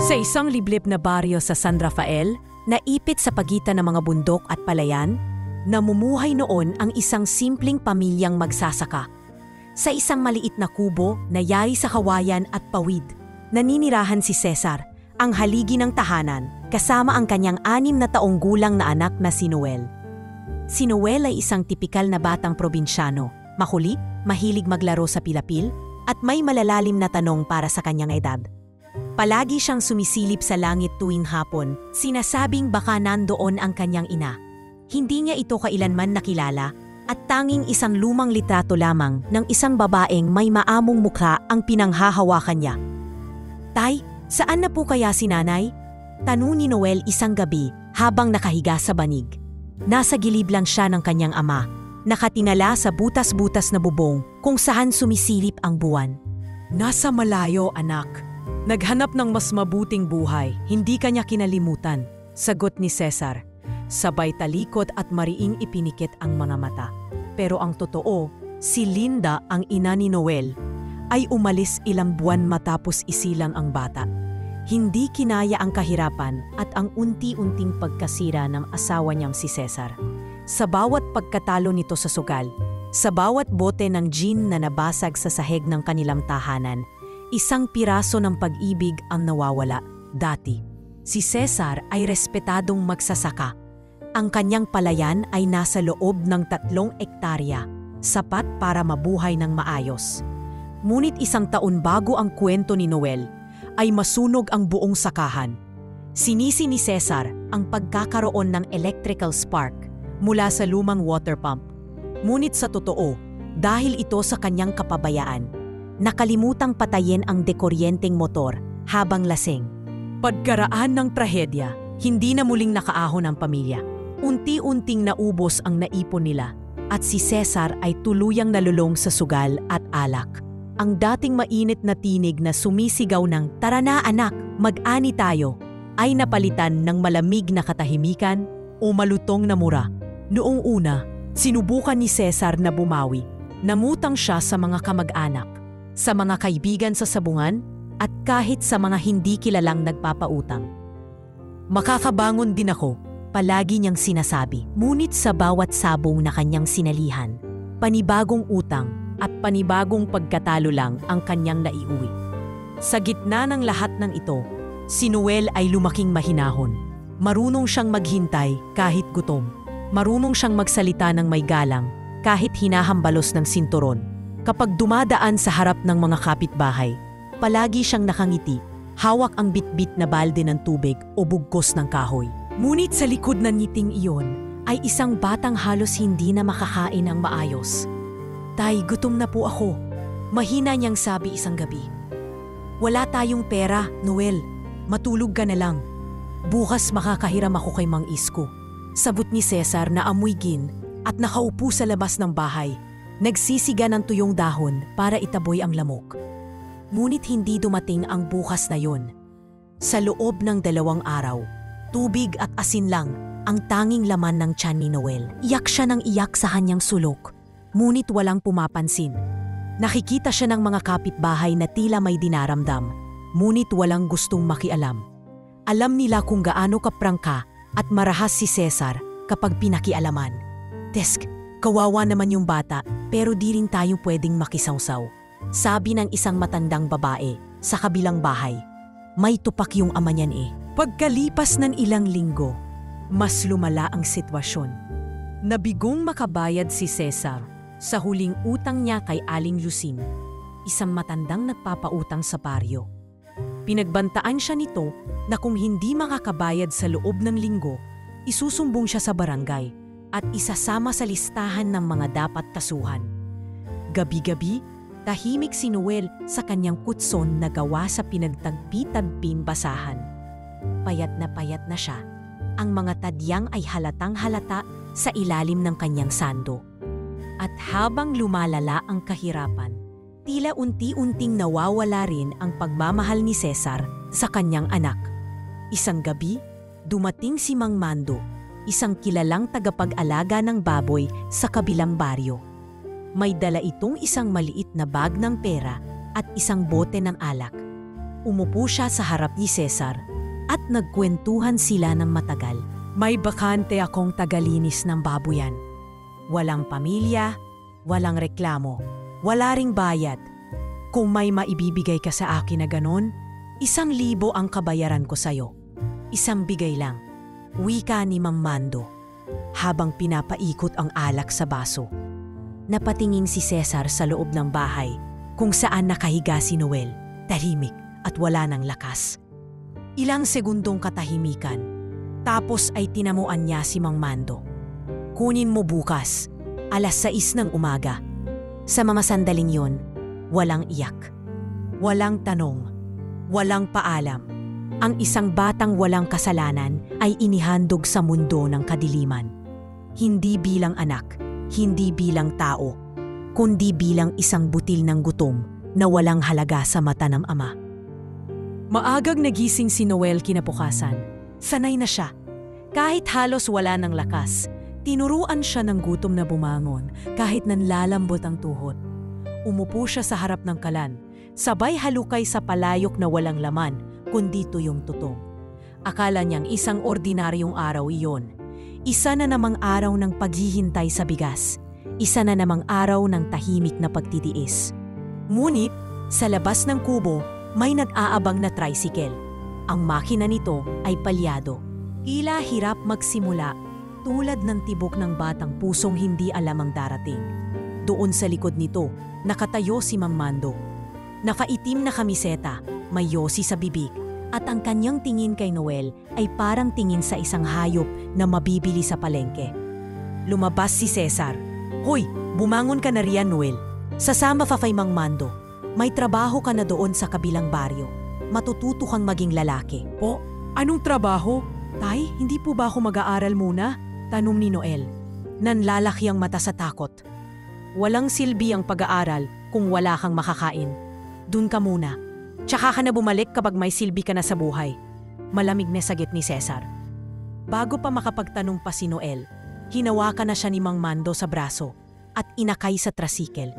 Sa isang liblib na baryo sa San Rafael, naipit sa pagitan ng mga bundok at palayan, namumuhay noon ang isang simpleng pamilyang magsasaka. Sa isang maliit na kubo na yari sa kawayan at pawid, naninirahan si Cesar, ang haligi ng tahanan, kasama ang kanyang 6 na taong gulang na anak na si Noel. Si Noel ay isang tipikal na batang probinsyano, makulit, mahilig maglaro sa pilapil, at may malalalim na tanong para sa kanyang edad. Palagi siyang sumisilip sa langit tuwing hapon, sinasabing baka nandoon ang kanyang ina. Hindi niya ito kailanman nakilala at tanging isang lumang litrato lamang ng isang babaeng may maamong mukha ang pinanghahawakan niya. "Tay, saan na po kaya si nanay?" tanong ni Noel isang gabi habang nakahiga sa banig. Nasa gilid lang siya ng kanyang ama, nakatinala sa butas-butas na bubong kung saan sumisilip ang buwan. "Nasa malayo, anak. Naghanap ng mas mabuting buhay, hindi kanya kinalimutan," sagot ni Cesar. Sabay talikod at mariing ipinikit ang mga mata. Pero ang totoo, si Linda, ang ina ni Noel, ay umalis ilang buwan matapos isilang ang bata. Hindi kinaya ang kahirapan at ang unti-unting pagkasira ng asawa niyang si Cesar. Sa bawat pagkatalo nito sa sugal, sa bawat bote ng gin na nabasag sa sahig ng kanilang tahanan, isang piraso ng pag-ibig ang nawawala. Dati, si Cesar ay respetadong magsasaka. Ang kanyang palayan ay nasa loob ng 3 ektarya, sapat para mabuhay ng maayos. Ngunit 1 taon bago ang kwento ni Noel, ay masunog ang buong sakahan. Sinisi ni Cesar ang pagkakaroon ng electrical spark mula sa lumang water pump. Ngunit sa totoo, dahil ito sa kanyang kapabayaan, nakalimutang patayin ang dekuryenteng motor habang lasing. Pagkaraan ng trahedya, hindi na muling nakaahon ang pamilya. Unti-unting naubos ang naipon nila at si Cesar ay tuluyang nalulong sa sugal at alak. Ang dating mainit na tinig na sumisigaw ng "Tara na anak, mag-ani tayo" ay napalitan ng malamig na katahimikan o malutong na mura. Noong una, sinubukan ni Cesar na bumawi. Namutang siya sa mga kamag-anak, sa mga kaibigan sa sabungan, at kahit sa mga hindi kilalang nagpapautang. "Makakabangon din ako," palagi niyang sinasabi. Ngunit sa bawat sabong na kanyang sinalihan, panibagong utang at panibagong pagkatalo lang ang kanyang naiuwi. Sa gitna ng lahat ng ito, si Noel ay lumaking mahinahon. Marunong siyang maghintay kahit gutom. Marunong siyang magsalita ng may galang kahit hinahambalos ng sinturon. Kapag dumadaan sa harap ng mga kapitbahay, palagi siyang nakangiti, hawak ang bitbit na balde ng tubig o bugkos ng kahoy. Ngunit sa likod ng ngiting iyon ay isang batang halos hindi na makakain ng maayos. "Tay, gutom na po ako," mahina niyang sabi isang gabi. "Wala tayong pera, Noel. Matulog ka na lang. Bukas makakahiram ako kay Mang Isko," sabot ni Cesar na amoy gin at nakaupo sa labas ng bahay. Nagsisiga ng tuyong dahon para itaboy ang lamok. Ngunit hindi dumating ang bukas na yon. Sa loob ng 2 araw, tubig at asin lang ang tanging laman ng tiyan ni Noel. Iyak siya ng iyak sa kanyang sulok, ngunit walang pumapansin. Nakikita siya ng mga kapitbahay na tila may dinaramdam, ngunit walang gustong makialam. Alam nila kung gaano kaprangka at marahas si Cesar kapag pinakialaman. "Desk, kawawa naman yung bata, pero di rin tayo pwedeng makisawsaw," sabi ng isang matandang babae sa kabilang bahay. May tupak yung ama niyan eh. Pagkalipas ng ilang linggo, mas lumala ang sitwasyon. Nabigong makabayad si Cesar sa huling utang niya kay Aling Lucin, isang matandang nagpapautang sa baryo. Pinagbantaan siya nito na kung hindi makakabayad sa loob ng linggo, isusumbong siya sa barangay at isasama sa listahan ng mga dapat kasuhan. Gabi-gabi, tahimik si Noel sa kanyang kutson na gawa sa pinagtagpi-tagping basahan. Payat na siya. Ang mga tadyang ay halatang halata sa ilalim ng kanyang sando. At habang lumalala ang kahirapan, tila unti-unting nawawala rin ang pagmamahal ni Cesar sa kanyang anak. Isang gabi, dumating si Mang Mando, isang kilalang tagapag-alaga ng baboy sa kabilang baryo. May dala itong isang maliit na bag ng pera at isang bote ng alak. Umupo siya sa harap ni Cesar at nagkwentuhan sila ng matagal. May bakante akong tagalinis ng babuyan. Walang pamilya, walang reklamo, wala ring bayad. Kung may maibibigay ka sa akin na ganon, 1,000 ang kabayaran ko sa'yo. Isang bigay lang. Wika ni Mang Mando habang pinapaikot ang alak sa baso. Napatingin si Cesar sa loob ng bahay kung saan nakahiga si Noel, tahimik at wala ng lakas. Ilang segundong katahimikan, tapos ay tinamuan niya si Mang Mando. Kunin mo bukas, 6:00 ng umaga. Sa mga sandaling yon, walang iyak, walang tanong, walang paalam. Ang isang batang walang kasalanan ay inihandog sa mundo ng kadiliman. Hindi bilang anak, hindi bilang tao, kundi bilang isang butil ng gutom na walang halaga sa mata ng ama. Maagang nagising si Noel kinabukasan. Sanay na siya. Kahit halos wala ng lakas, tinuruan siya ng gutom na bumangon kahit nanlalambot ang tuhod. Umupo siya sa harap ng kalan, sabay halukay sa palayok na walang laman, kundi tuyong tutong. Akala niyang isang ordinaryong araw iyon. Isa na namang araw ng paghihintay sa bigas. Isa na namang araw ng tahimik na pagtitiis. Ngunit, sa labas ng kubo, may nag-aabang na tricycle. Ang makina nito ay palyado. Tila hirap magsimula, tulad ng tibok ng batang pusong hindi alam ang darating. Doon sa likod nito, nakatayo si Mang Mando. Nakaitim na kamiseta, may yosi sa bibig, at ang kanyang tingin kay Noel ay parang tingin sa isang hayop na mabibili sa palengke. Lumabas si Cesar. "Hoy, bumangon ka na riyan, Noel. Sasama ka kay Mang Mando. May trabaho ka na doon sa kabilang baryo. Matututo kang maging lalaki." "Po, anong trabaho? Tay, hindi po ba ako mag-aaral muna?" tanong ni Noel. Nanlalaki ang mata sa takot. "Walang silbi ang pag-aaral kung wala kang makakain. Dun ka muna. Tsaka ka na bumalik kapag may silbi ka na sa buhay." Malamig na sagot ni Cesar. Bago pa makapagtanong pa si Noel, hinawakan na siya ni Mang Mando sa braso at inakay sa tricycle.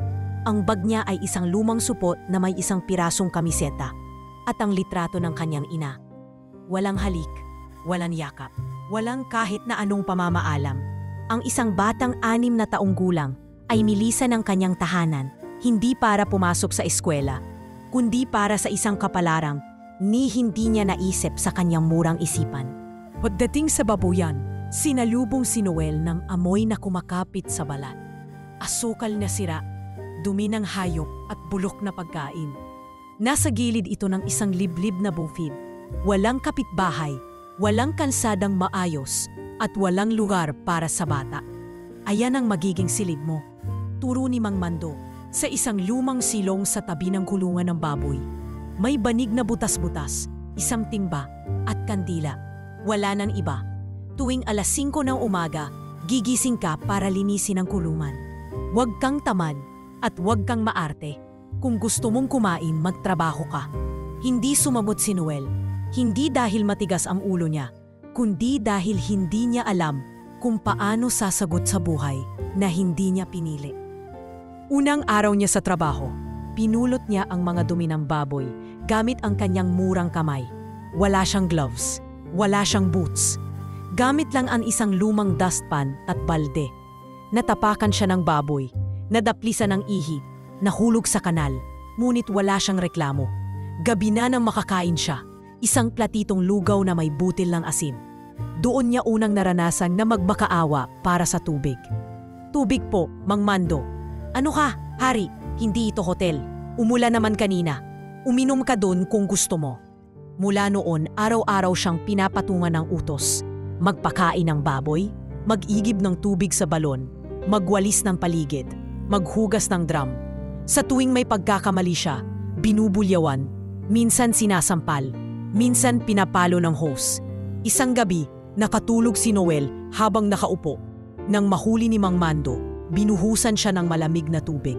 Ang bag niya ay isang lumang supot na may isang pirasong kamiseta at ang litrato ng kanyang ina. Walang halik, walang yakap, walang kahit na anong pamamaalam. Ang isang batang 6 na taong gulang ay milisan ng kanyang tahanan, hindi para pumasok sa eskwela, kundi para sa isang kapalarang ni hindi niya naisip sa kanyang murang isipan. Pagdating sa babuyan, sinalubong si Noel ng amoy na kumakapit sa balat. Asukal na sira, dumi ng hayop at bulok na pagkain. Nasa gilid ito ng isang liblib na bukid. Walang kapitbahay, walang kalsadang maayos, at walang lugar para sa bata. "Ayan ang magiging silid mo," turo ni Mang Mando sa isang lumang silong sa tabi ng kulungan ng baboy. May banig na butas-butas, isang timba, at kandila. Wala nang iba. Tuwing 5:00 ng umaga, gigising ka para linisin ang kulungan. Huwag kang tamad at huwag kang maarte. Kung gusto mong kumain, magtrabaho ka. Hindi sumagot si Noel. Hindi dahil matigas ang ulo niya, kundi dahil hindi niya alam kung paano sasagot sa buhay na hindi niya pinili. Unang araw niya sa trabaho, pinulot niya ang mga dumi ng baboy gamit ang kanyang murang kamay. Wala siyang gloves, wala siyang boots. Gamit lang ang isang lumang dustpan at balde. Natapakan siya ng baboy, nadaplisan ng ihi, nahulog sa kanal, ngunit wala siyang reklamo. Gabi na nang makakain siya, isang platitong lugaw na may butil ng asin. Doon niya unang naranasan na magmakaawa para sa tubig. "Tubig po, Mang Mando." "Ano ka, Hari? Hindi ito hotel. Umulan naman kanina. Uminom ka doon kung gusto mo." Mula noon, araw-araw siyang pinapatungan ng utos. Magpakain ng baboy, mag-igib ng tubig sa balon, magwalis ng paligid, maghugas ng drum. Sa tuwing may pagkakamali siya, binubulyawan, minsan sinasampal, minsan pinapalo ng hose. Isang gabi, nakatulog si Noel habang nakaupo. Nang mahuli ni Mang Mando, binuhusan siya ng malamig na tubig.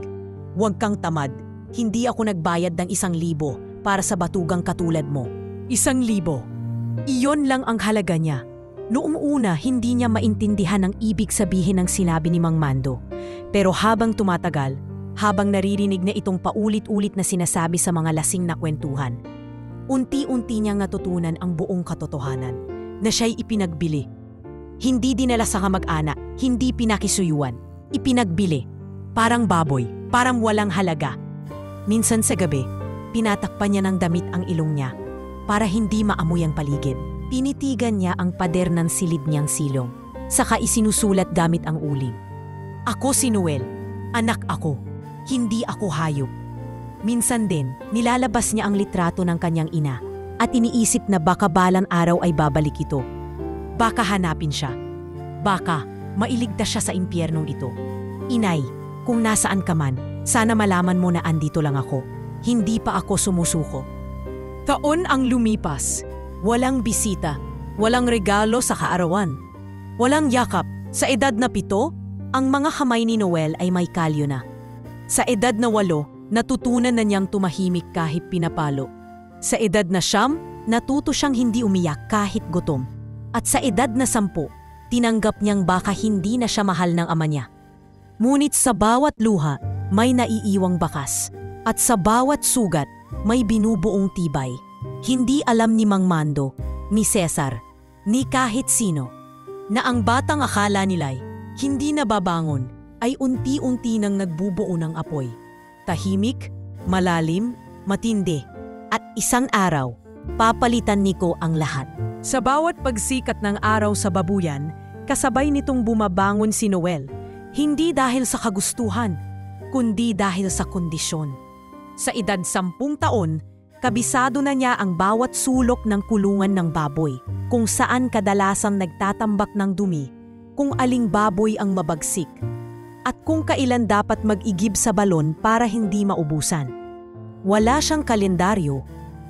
"Huwag kang tamad, hindi ako nagbayad ng 1,000 para sa batugang katulad mo." 1,000. Iyon lang ang halaga niya. Noong una, hindi niya maintindihan ang ibig sabihin ng sinabi ni Mang Mando. Pero habang tumatagal, habang naririnig na itong paulit-ulit na sinasabi sa mga lasing na kwentuhan, unti-unti niyang natutunan ang buong katotohanan na siya'y ipinagbili. Hindi dinala sa kamag-anak, hindi pinakisuyuan, ipinagbili. Parang baboy, parang walang halaga. Minsan sa gabi, pinatakpan niya ng damit ang ilong niya para hindi maamoy ang paligid. Pinitigan niya ang pader ng silid niyang silong, saka isinusulat gamit ang uling. Ako si Noel, anak ako, hindi ako hayop. Minsan din, nilalabas niya ang litrato ng kanyang ina at iniisip na baka balang araw ay babalik ito. Baka hanapin siya. Baka mailigtas siya sa impyernong ito. Inay, kung nasaan ka man, sana malaman mo na andito lang ako. Hindi pa ako sumusuko. Taon ang lumipas. Walang bisita, walang regalo sa kaarawan. Walang yakap. Sa edad na 7, ang mga kamay ni Noel ay may kalyo na. Sa edad na 8, natutunan na niyang tumahimik kahit pinapalo. Sa edad na 9, natuto siyang hindi umiyak kahit gutom. At sa edad na 10, tinanggap niyang baka hindi na siya mahal ng ama niya. Ngunit sa bawat luha, may naiiwang bakas. At sa bawat sugat, may binubuong tibay. Hindi alam ni Mang Mando, ni Cesar, ni kahit sino, na ang batang akala nila'y hindi nababangon ay unti-unti nang nagbubuo ng apoy. Tahimik, malalim, matindi, at isang araw, papalitan nito ang lahat. Sa bawat pagsikat ng araw sa babuyan, kasabay nitong bumabangon si Noel, hindi dahil sa kagustuhan, kundi dahil sa kondisyon. Sa edad 10 taon, kabisado na niya ang bawat sulok ng kulungan ng baboy, kung saan kadalasang nagtatambak ng dumi, kung aling baboy ang mabagsik, at kung kailan dapat mag-igib sa balon para hindi maubusan. Wala siyang kalendaryo,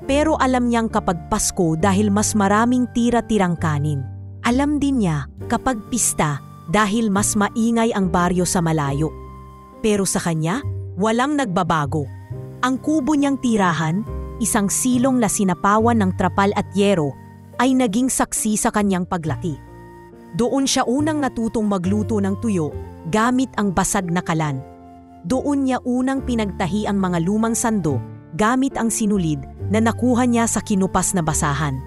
pero alam niyang kapag Pasko dahil mas maraming tira-tirang kanin. Alam din niya kapag pista dahil mas maingay ang baryo sa malayo. Pero sa kanya, walang nagbabago. Ang kubo niyang tirahan, isang silong na sinapawan ng trapal at yero, ay naging saksi sa kanyang paglaki. Doon siya unang natutong magluto ng tuyo gamit ang basag na kalan. Doon niya unang pinagtahi ang mga lumang sando gamit ang sinulid na nakuha niya sa kinupas na basahan.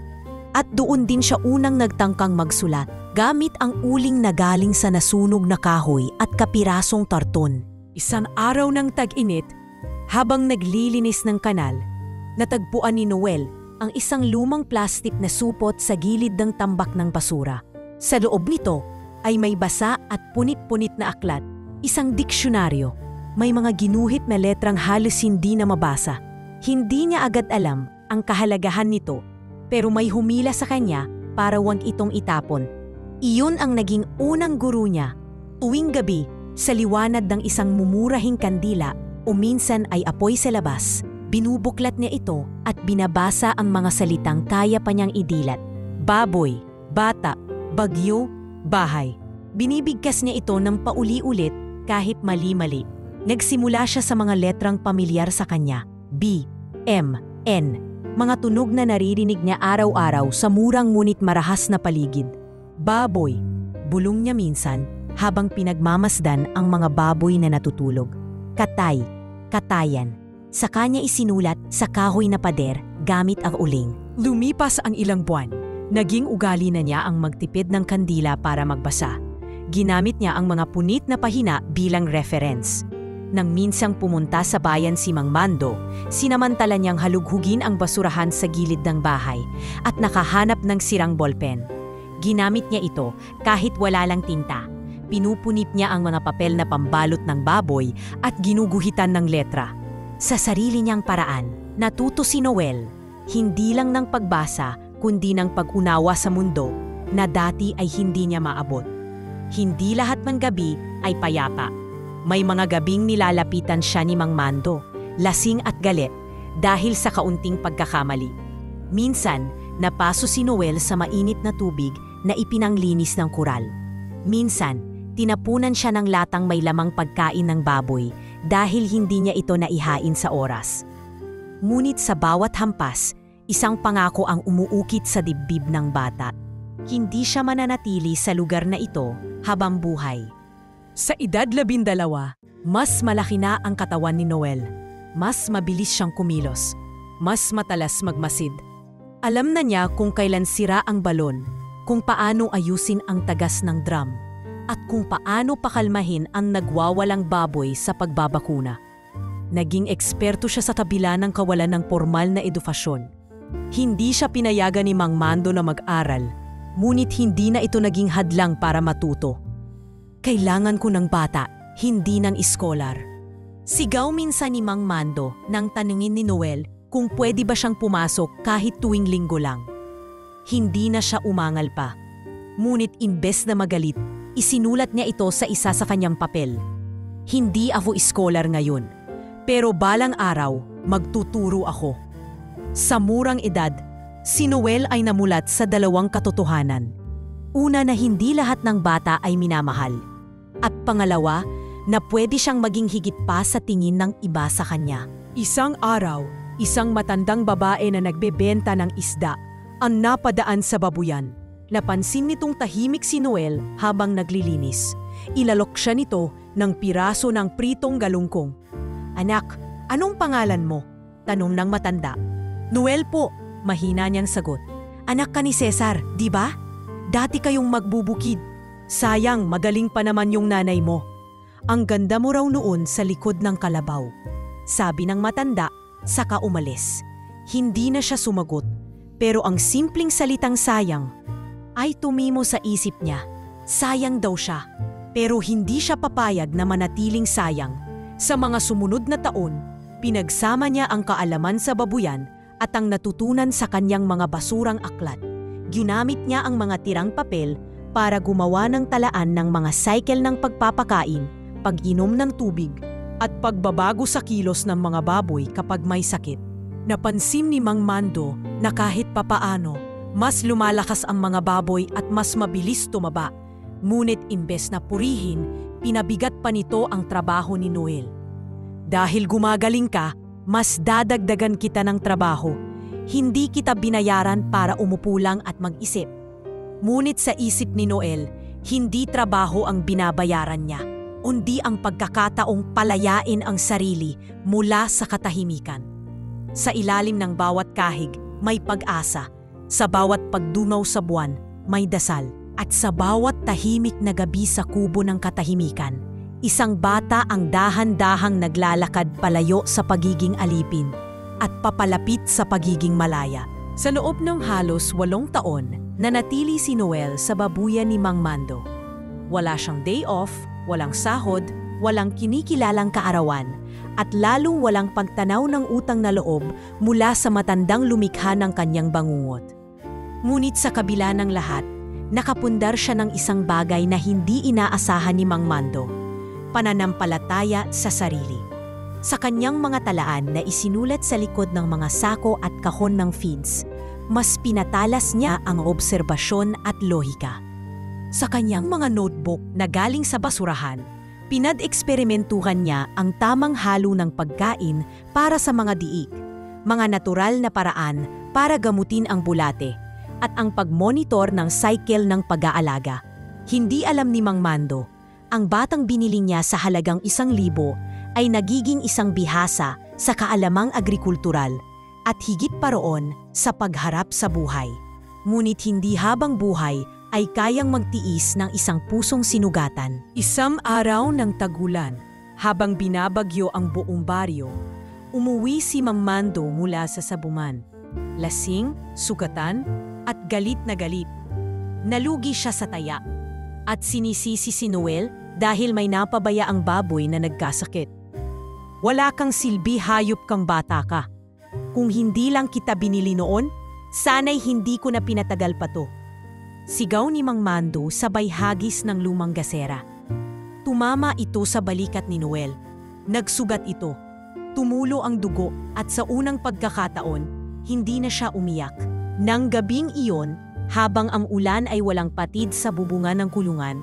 At doon din siya unang nagtangkang magsulat gamit ang uling na galing sa nasunog na kahoy at kapirasong karton. Isang araw ng tag-init, habang naglilinis ng kanal, natagpuan ni Noel ang isang lumang plastik na supot sa gilid ng tambak ng basura. Sa loob nito ay may basa at punit-punit na aklat, isang diksyonaryo. May mga ginuhit na letrang halos hindi na mabasa. Hindi niya agad alam ang kahalagahan nito, pero may humila sa kanya para wag itong itapon. Iyon ang naging unang guro niya. Tuwing gabi, sa liwanag ng isang mumurahing kandila o minsan ay apoy sa labas, binubuklat niya ito at binabasa ang mga salitang kaya pa niyang idilat. Baboy, bata, bagyo, bahay. Binibigkas niya ito ng pauli-ulit kahit mali-mali. Nagsimula siya sa mga letrang pamilyar sa kanya. B, M, N. Mga tunog na naririnig niya araw-araw sa murang ngunit marahas na paligid. Baboy, bulong niya minsan habang pinagmamasdan ang mga baboy na natutulog. Katay, katayan. Sa kanya isinulat sa kahoy na pader gamit ang uling. Lumipas ang ilang buwan. Naging ugali na niya ang magtipid ng kandila para magbasa. Ginamit niya ang mga punit na pahina bilang reference. Nang minsang pumunta sa bayan si Mang Mando, sinamantala niyang halughugin ang basurahan sa gilid ng bahay at nakahanap ng sirang ballpen. Ginamit niya ito kahit wala lang tinta. Pinupunit niya ang mga papel na pambalot ng baboy at ginuguhitan ng letra. Sa sarili niyang paraan, natuto si Noel, hindi lang ng pagbasa kundi ng pag-unawa sa mundo na dati ay hindi niya maabot. Hindi lahat ng gabi ay payapa. May mga gabing nilalapitan siya ni Mang Mando, lasing at galit dahil sa kaunting pagkakamali. Minsan, napaso si Noel sa mainit na tubig na ipinanglinis ng kural. Minsan, tinapunan siya ng latang may lamang pagkain ng baboy dahil hindi niya ito naihain sa oras. Ngunit sa bawat hampas, isang pangako ang umuukit sa dibdib ng bata. Hindi siya mananatili sa lugar na ito habang buhay. Sa edad 12, mas malaki na ang katawan ni Noel. Mas mabilis siyang kumilos. mas matalas magmasid. Alam na niya kung kailan sira ang balon, kung paano ayusin ang tagas ng drum, at kung paano pakalmahin ang nagwawalang baboy sa pagbabakuna. Naging eksperto siya sa kabila ng kawalan ng formal na edukasyon. Hindi siya pinayagan ni Mang Mando na mag-aral, ngunit hindi na ito naging hadlang para matuto. Kailangan ko ng bata, hindi ng iskolar. Sigaw minsan ni Mang Mando nang tanungin ni Noel kung pwede ba siyang pumasok kahit tuwing linggo lang. Hindi na siya umangal pa. Ngunit imbes na magalit, isinulat niya ito sa isa sa kanyang papel. Hindi ako iskolar ngayon, pero balang araw magtuturo ako. Sa murang edad, si Noel ay namulat sa dalawang katotohanan. Una, na hindi lahat ng bata ay minamahal. At pangalawa, na pwede siyang maging higit pa sa tingin ng iba sa kanya. Isang araw, isang matandang babae na nagbebenta ng isda ang napadaan sa babuyan. Napansin nitong tahimik si Noel habang naglilinis. Ilalok siya nito ng piraso ng pritong galungkong. "Anak, anong pangalan mo?" tanong ng matanda. "Noel po," mahina niyang sagot. "Anak ka ni Cesar, di ba? Dati kayong magbubukid. Sayang, magaling pa naman yung nanay mo. Ang ganda mo raw noon sa likod ng kalabaw." Sabi ng matanda, saka umalis. Hindi na siya sumagot, pero ang simpleng salitang sayang ay tumimo sa isip niya. Sayang daw siya, pero hindi siya papayag na manatiling sayang. Sa mga sumunod na taon, pinagsama niya ang kaalaman sa babuyan at ang natutunan sa kanyang mga basurang aklat. Ginamit niya ang mga tirang papel para gumawa ng talaan ng mga cycle ng pagpapakain, pag-inom ng tubig, at pagbabago sa kilos ng mga baboy kapag may sakit. Napansin ni Mang Mando na kahit papaano, mas lumalakas ang mga baboy at mas mabilis tumaba. Ngunit imbes na purihin, pinabigat pa nito ang trabaho ni Noel. "Dahil gumagaling ka, mas dadagdagan kita ng trabaho. Hindi kita binayaran para umupo lang at mag-isip." Ngunit sa isip ni Noel, hindi trabaho ang binabayaran niya, kundi ang pagkakataong palayain ang sarili mula sa katahimikan. Sa ilalim ng bawat kahig, may pag-asa. Sa bawat pagdungaw sa buwan, may dasal. At sa bawat tahimik na gabi sa kubo ng katahimikan, isang bata ang dahan-dahang naglalakad palayo sa pagiging alipin at papalapit sa pagiging malaya. Sa loob ng halos 8 taon, nanatili si Noel sa babuyan ni Mang Mando. Wala siyang day off, walang sahod, walang kinikilalang kaarawan, at lalong walang pagtanaw ng utang na loob mula sa matandang lumikha ng kanyang bangungot. Ngunit sa kabila ng lahat, nakapundar siya ng isang bagay na hindi inaasahan ni Mang Mando: pananampalataya sa sarili. Sa kanyang mga talaan na isinulat sa likod ng mga sako at kahon ng feeds, mas pinatalas niya ang obserbasyon at lohika. Sa kanyang mga notebook na galing sa basurahan, pinag-eksperimentuhan niya ang tamang halo ng pagkain para sa mga diik, mga natural na paraan para gamutin ang bulate, at ang pagmonitor ng cycle ng pag-aalaga. Hindi alam ni Mang Mando, ang batang binili niya sa halagang 1,000 ay nagiging isang bihasa sa kaalamang agrikultural at higit pa roon sa pagharap sa buhay. Ngunit hindi habang buhay ay kayang magtiis ng isang pusong sinugatan. Isang araw ng tagulan, habang binabagyo ang buong baryo, umuwi si Mang Mando mula sa sabuman. Lasing, sugatan, at galit na galit. Nalugi siya sa taya at sinisisi si Noel dahil may napabaya ang baboy na nagkasakit. "Wala kang silbi, hayop kang bata ka. Kung hindi lang kita binili noon, sana'y hindi ko na pinatagal pa to." Sigaw ni Mang Mando sabay hagis ng lumang gasera. Tumama ito sa balikat ni Noel. Nagsugat ito. Tumulo ang dugo at sa unang pagkakataon, hindi na siya umiyak. Nang gabing iyon, habang ang ulan ay walang patid sa bubungan ng kulungan,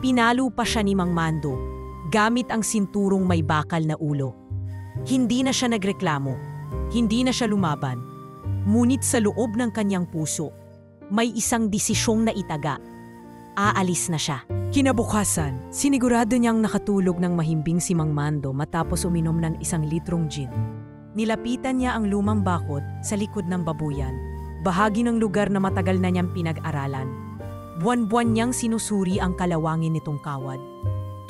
pinalo pa siya ni Mang Mando, gamit ang sinturong may bakal na ulo. Hindi na siya nagreklamo, hindi na siya lumaban. Ngunit sa loob ng kanyang puso, may isang desisyong naitaga. Aalis na siya. Kinabukasan, sinigurado niyang nakatulog ng mahimbing si Mang Mando matapos uminom ng 1 litrong gin. Nilapitan niya ang lumang bakod sa likod ng babuyan, bahagi ng lugar na matagal na niyang pinag-aralan. Buwan-buwan niyang sinusuri ang kalawangin nitong kawad.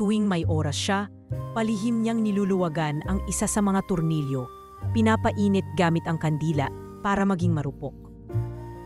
Tuwing may oras siya, palihim niyang niluluwagan ang isa sa mga tornilyo, pinapainit gamit ang kandila para maging marupok.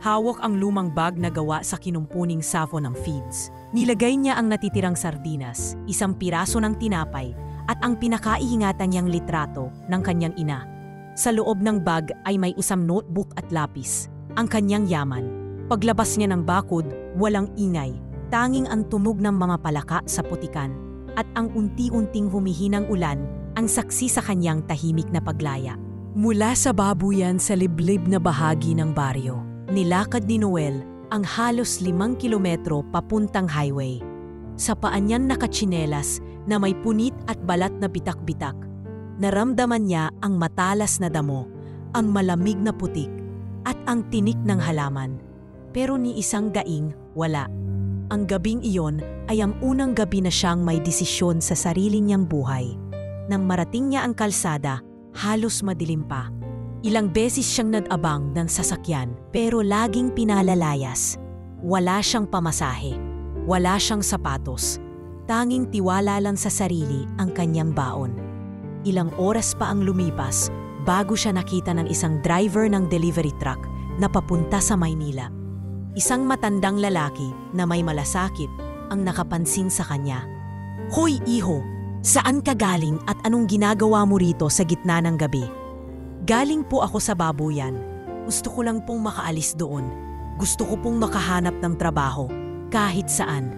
Hawak ang lumang bag na gawa sa kinumpuning safo ng feeds. Nilagay niya ang natitirang sardinas, isang piraso ng tinapay at ang pinakaihingatan niyang litrato ng kanyang ina. Sa loob ng bag ay may isang notebook at lapis, ang kanyang yaman. Paglabas niya ng bakod, walang ingay, tanging ang tunog ng mga palaka sa putikan at ang unti-unting humihinang ulan ang saksi sa kanyang tahimik na paglaya. Mula sa babuyan sa liblib na bahagi ng baryo, nilakad ni Noel ang halos 5 kilometro papuntang highway. Sa paan niyang nakatsinelas na may punit at balat na bitak-bitak, naramdaman niya ang matalas na damo, ang malamig na putik, at ang tinik ng halaman. Pero ni isang daing, wala. Ang gabing iyon ay ang unang gabi na siyang may desisyon sa sarili niyang buhay. Nang marating niya ang kalsada, halos madilim pa. Ilang beses siyang nadabang ng sasakyan pero laging pinalalayas. Wala siyang pamasahe, wala siyang sapatos. Tanging tiwala lang sa sarili ang kanyang baon. Ilang oras pa ang lumipas bago siya nakita ng isang driver ng delivery truck na papunta sa Maynila. Isang matandang lalaki na may malasakit ang nakapansin sa kanya. "Hoy iho, saan ka galing at anong ginagawa mo rito sa gitna ng gabi?" "Galing po ako sa babuyan. Gusto ko lang pong makaalis doon. Gusto ko pong makahanap ng trabaho, kahit saan."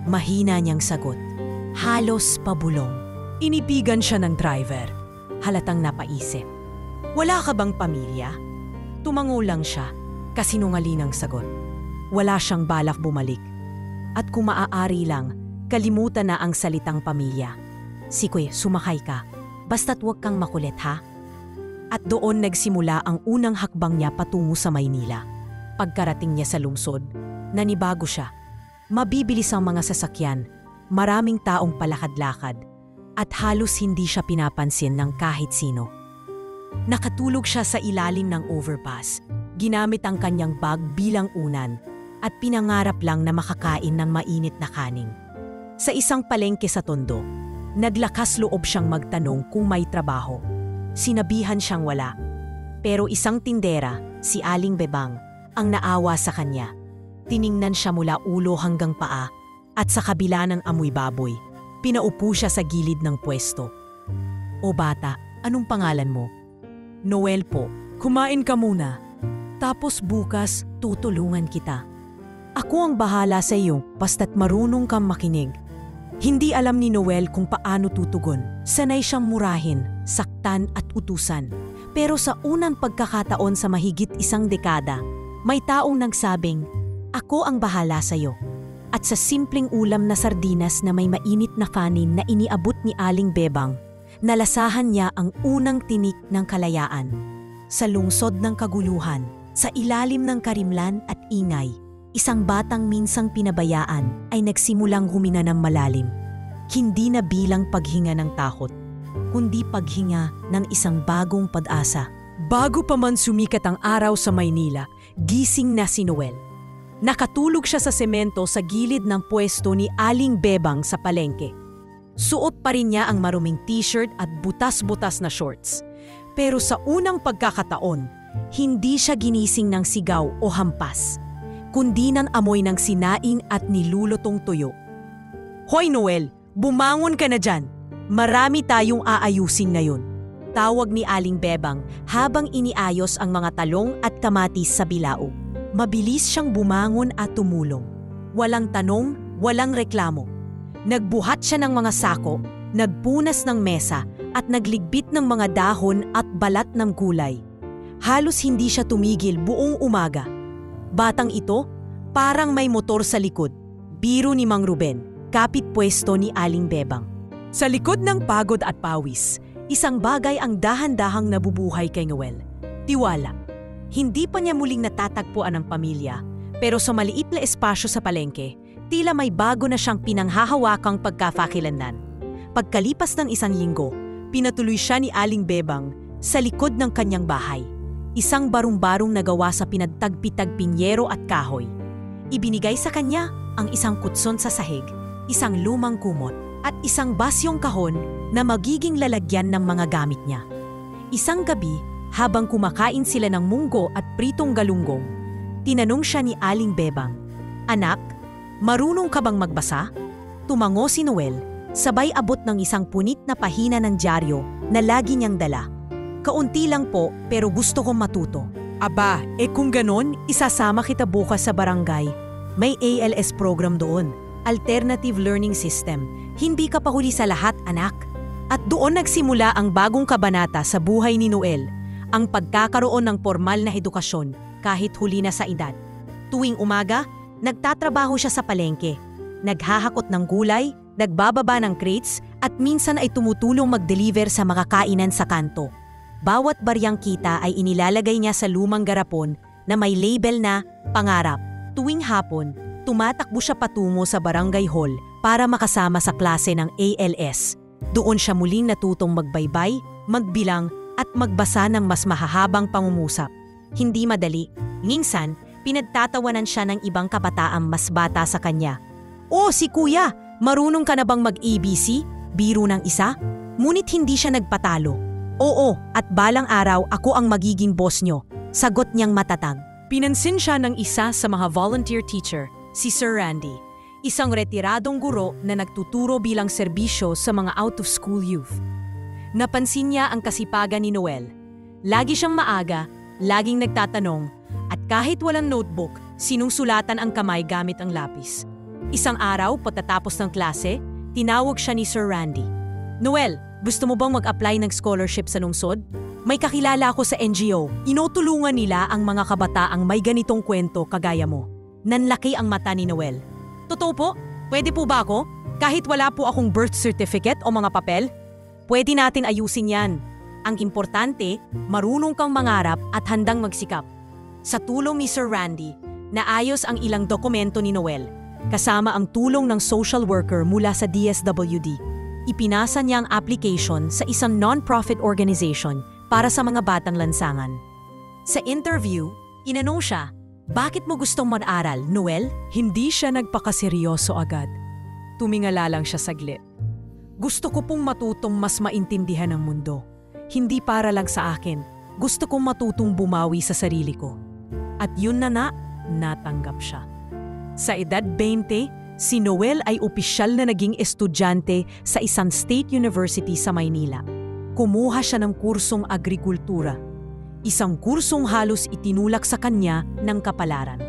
Mahina niyang sagot. Halos pabulong. Inipigan siya ng driver. Halatang napaisip. "Wala ka bang pamilya?" Tumango lang siya, kasinungalingang sagot. Wala siyang balak bumalik. At kung maaari lang, kalimutan na ang salitang pamilya. "Sige, sumakay ka. Basta't huwag kang makulit, ha?" At doon nagsimula ang unang hakbang niya patungo sa Maynila. Pagkarating niya sa lungsod, nanibago siya. Mabibilis ang mga sasakyan, maraming taong palakad-lakad, at halos hindi siya pinapansin ng kahit sino. Nakatulog siya sa ilalim ng overpass, ginamit ang kanyang bag bilang unan, at pinangarap lang na makakain ng mainit na kanin. Sa isang palengke sa Tondo, naglakas loob siyang magtanong kung may trabaho. Sinabihan siyang wala. Pero isang tindera, si Aling Bebang, ang naawa sa kanya. Tiningnan siya mula ulo hanggang paa at sa kabila ng amoy baboy, pinaupo siya sa gilid ng pwesto. "O bata, anong pangalan mo?" "Noel po." "Kumain ka muna. Tapos bukas tutulungan kita." "Ako ang bahala sa iyo basta't marunong kang makinig." Hindi alam ni Noel kung paano tutugon. Sanay siyang murahin, saktan at utusan. Pero sa unang pagkakataon sa mahigit 1 dekada, may taong nagsabing, "Ako ang bahala sa iyo." At sa simpleng ulam na sardinas na may mainit na kanin na iniabot ni Aling Bebang, nalasahan niya ang unang tinik ng kalayaan. Sa lungsod ng kaguluhan, sa ilalim ng karimlan at ingay, isang batang minsang pinabayaan ay nagsimulang humina ng malalim. Hindi na bilang paghinga ng takot, kundi paghinga ng isang bagong pag-asa. Bago pa man sumikat ang araw sa Maynila, gising na si Noel. Nakatulog siya sa semento sa gilid ng pwesto ni Aling Bebang sa palengke. Suot pa rin niya ang maruming t-shirt at butas-butas na shorts. Pero sa unang pagkakataon, hindi siya ginising ng sigaw o hampas, kundi ng amoy ng sinaing at nilulutong tuyo. "Hoy Noel, bumangon ka na dyan. Marami tayong aayusin ngayon." Tawag ni Aling Bebang habang iniayos ang mga talong at kamatis sa bilao. Mabilis siyang bumangon at tumulong. Walang tanong, walang reklamo. Nagbuhat siya ng mga sako, nagpunas ng mesa at nagligbit ng mga dahon at balat ng gulay. Halos hindi siya tumigil buong umaga. Batang ito, parang may motor sa likod. Biro ni Mang Ruben, kapit pwesto ni Aling Bebang. Sa likod ng pagod at pawis, isang bagay ang dahan-dahang nabubuhay kay Noel. Tiwala. Hindi pa niya muling natatagpuan ang pamilya, pero sa maliit na espasyo sa palengke, tila may bago na siyang pinanghahawakang pagkafakilanlan. Pagkalipas ng 1 linggo, pinatuloy siya ni Aling Bebang sa likod ng kanyang bahay. Isang barong-barong na gawa sa pinagtagpi-tagping yero at kahoy. Ibinigay sa kanya ang isang kutson sa sahig, isang lumang kumot, at isang basyong kahon na magiging lalagyan ng mga gamit niya. Isang gabi, habang kumakain sila ng munggo at pritong galunggong, tinanong siya ni Aling Bebang, "Anak, marunong ka bang magbasa?" Tumango si Noel, sabay abot ng isang punit na pahina ng dyaryo na lagi niyang dala. "Kaunti lang po, pero gusto kong matuto." "Aba, kung ganon, isasama kita bukas sa barangay. May ALS program doon, Alternative Learning System. Hindi ka pa huli sa lahat, anak." At doon nagsimula ang bagong kabanata sa buhay ni Noel, ang pagkakaroon ng formal na edukasyon kahit huli na sa edad. Tuwing umaga, nagtatrabaho siya sa palengke. Naghahakot ng gulay, nagbababa ng crates, at minsan ay tumutulong mag-deliver sa mga kainan sa kanto. Bawat baryang kita ay inilalagay niya sa lumang garapon na may label na pangarap. Tuwing hapon, tumatakbo siya patungo sa barangay hall para makasama sa klase ng ALS. Doon siya muling natutong magbaybay, magbilang at magbasa ng mas mahahabang pangungusap. Hindi madali. Minsan, pinagtatawanan siya ng ibang kabataang mas bata sa kanya. "Oh, si kuya, marunong ka na bang mag-ABC? Biro ng isa?" Ngunit hindi siya nagpatalo. "Oo, at balang araw ako ang magiging boss nyo," sagot niyang matatag. Pinansin siya ng isa sa mga volunteer teacher, si Sir Randy, isang retiradong guro na nagtuturo bilang serbisyo sa mga out-of-school youth. Napansin niya ang kasipagan ni Noel. Lagi siyang maaga, laging nagtatanong, at kahit walang notebook, sinusulatan ang kamay gamit ang lapis. Isang araw, pagkatapos ng klase, tinawag siya ni Sir Randy. "Noel, gusto mo bang mag-apply ng scholarship sa lungsod? May kakilala ako sa NGO. Inutulungan nila ang mga kabataang may ganitong kwento kagaya mo." Nanlaki ang mata ni Noel. "Totoo po? Pwede po ba ako? Kahit wala po akong birth certificate o mga papel? Pwede natin ayusin yan. Ang importante, marunong kang mangarap at handang magsikap." Sa tulong ni Sir Randy, naayos ang ilang dokumento ni Noel, kasama ang tulong ng social worker mula sa DSWD. Ipinasa niya ang application sa isang non-profit organization para sa mga batang lansangan. Sa interview, inanong siya, "Bakit mo gustong mag-aral, Noel?" Hindi siya nagpakaseryoso agad. Tumingala lang siya saglit. "Gusto ko pong matutong mas maintindihan ang mundo. Hindi para lang sa akin. Gusto kong matutong bumawi sa sarili ko." At yun na natanggap siya. Sa edad 20, si Noel ay opisyal na naging estudyante sa isang state university sa Maynila. Kumuha siya ng kursong agrikultura. Isang kursong halos itinulak sa kanya ng kapalaran.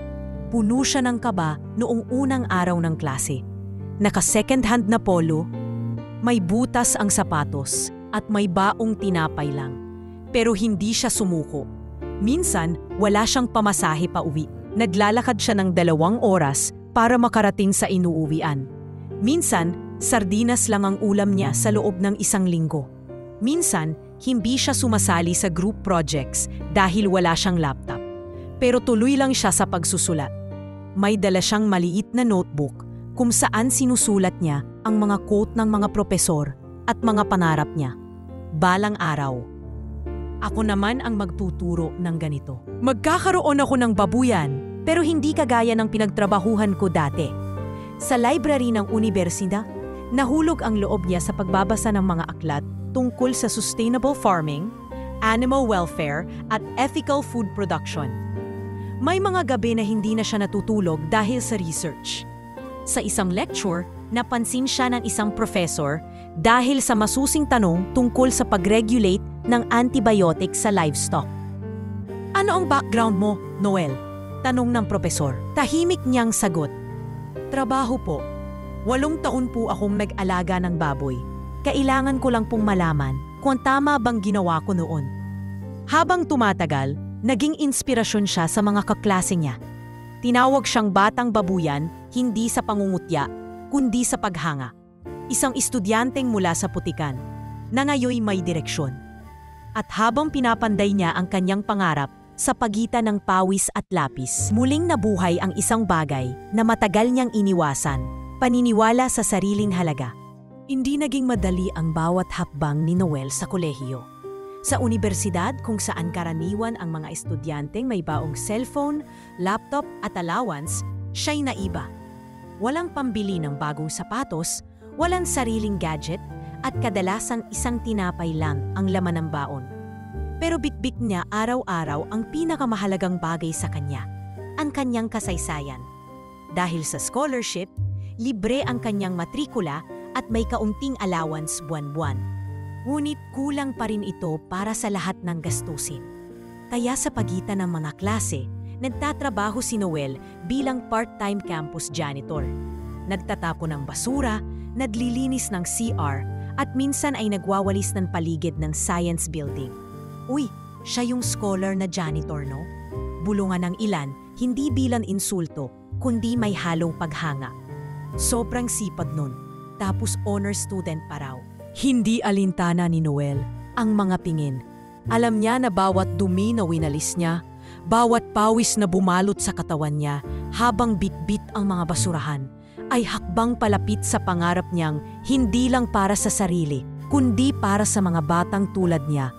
Puno siya ng kaba noong unang araw ng klase. Naka-second hand na polo, may butas ang sapatos at may baong tinapay lang. Pero hindi siya sumuko. Minsan, wala siyang pamasahe pa uwi. Naglalakad siya ng 2 oras para makarating sa inuuwian. Minsan, sardinas lang ang ulam niya sa loob ng 1 linggo. Minsan, hindi siya sumasali sa group projects dahil wala siyang laptop. Pero tuloy lang siya sa pagsusulat. May dala siyang maliit na notebook kung saan sinusulat niya ang mga quote ng mga propesor at mga pangarap niya. Balang araw, ako naman ang magtuturo ng ganito. Magkakaroon ako ng babuyan, pero hindi kagaya ng pinagtrabahuhan ko dati. Sa library ng universidad, nahulog ang loob niya sa pagbabasa ng mga aklat tungkol sa sustainable farming, animal welfare at ethical food production. May mga gabi na hindi na siya natutulog dahil sa research. Sa isang lecture, napansin siya ng isang professor dahil sa masusing tanong tungkol sa pag-regulate ng antibiotic sa livestock. "Ano ang background mo, Noel?" tanong ng profesor. Tahimik niyang sagot, "Trabaho po. 8 taon po akong nag-alaga ng baboy. Kailangan ko lang pong malaman kung tama bang ginawa ko noon." Habang tumatagal, naging inspirasyon siya sa mga kaklase niya. Tinawag siyang batang babuyan, hindi sa pangungutya, kundi sa paghanga. Isang estudyanteng mula sa putikan, na ngayoy may direksyon. At habang pinapanday niya ang kanyang pangarap sa pagitan ng pawis at lapis, muling nabuhay ang isang bagay na matagal niyang iniwasan, paniniwala sa sariling halaga. Hindi naging madali ang bawat hakbang ni Noel sa kolehiyo. Sa unibersidad kung saan karaniwan ang mga estudyanteng may baong cellphone, laptop at allowance, siya'y naiba. Walang pambili ng bagong sapatos, walang sariling gadget, at kadalasang isang tinapay lang ang laman ng baon. Pero bitbit niya araw-araw ang pinakamahalagang bagay sa kanya, ang kanyang kasaysayan. Dahil sa scholarship, libre ang kanyang matrikula at may kaunting allowance buwan-buwan. Ngunit kulang pa rin ito para sa lahat ng gastusin. Kaya sa pagitan ng mga klase, nagtatrabaho si Noel bilang part-time campus janitor. Nagtatapon ng basura, naglilinis ng CR, at minsan ay nagwawalis ng paligid ng science building. Uy, siya yung scholar na janitor, no? Bulungan ng ilan, hindi bilang insulto, kundi may halong paghanga. Sobrang sipag nun, tapos honor student pa raw. Hindi alintana ni Noel ang mga pingin. Alam niya na bawat dumi na winalis niya, bawat pawis na bumalot sa katawan niya habang bitbit ang mga basurahan, ay hakbang palapit sa pangarap niyang hindi lang para sa sarili, kundi para sa mga batang tulad niya.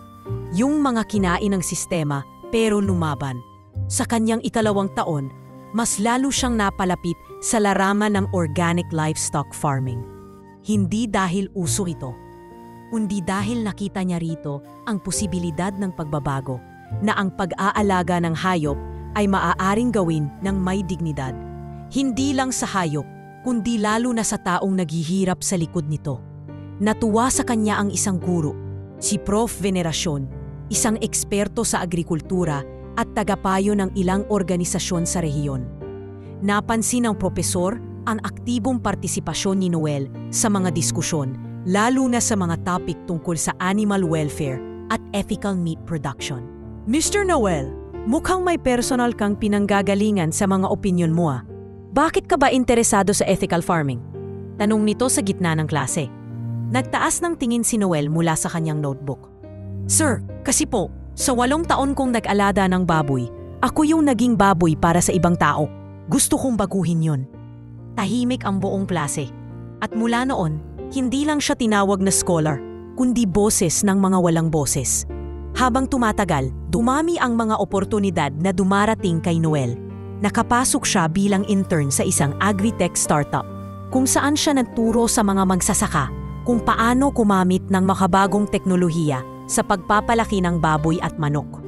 Yung mga kinain ng sistema pero lumaban. Sa kanyang 2 taon, mas lalo siyang napalapit sa larangan ng organic livestock farming. Hindi dahil uso ito, kundi dahil nakita niya rito ang posibilidad ng pagbabago na ang pag-aalaga ng hayop ay maaaring gawin ng may dignidad. Hindi lang sa hayop, kundi lalo na sa taong naghihirap sa likod nito. Natuwa sa kanya ang isang guro, si Prof. Veneracion, isang eksperto sa agrikultura at tagapayo ng ilang organisasyon sa rehiyon. Napansin ng propesor ang aktibong partisipasyon ni Noel sa mga diskusyon, lalo na sa mga topic tungkol sa animal welfare at ethical meat production. Mr. Noel, mukhang may personal kang pinanggagalingan sa mga opinyon mo ah. Bakit ka ba interesado sa ethical farming? Tanong nito sa gitna ng klase. Nagtaas ng tingin si Noel mula sa kanyang notebook. Sir, kasi po, sa 8 taon kong nag-alada ng baboy, ako yung naging baboy para sa ibang tao. Gusto kong baguhin yon. Tahimik ang buong klase. At mula noon, hindi lang siya tinawag na scholar, kundi boses ng mga walang boses. Habang tumatagal, dumami ang mga oportunidad na dumarating kay Noel. Nakapasok siya bilang intern sa isang agri-tech startup, kung saan siya nagturo sa mga magsasaka kung paano gumamit ng makabagong teknolohiya sa pagpapalaki ng baboy at manok.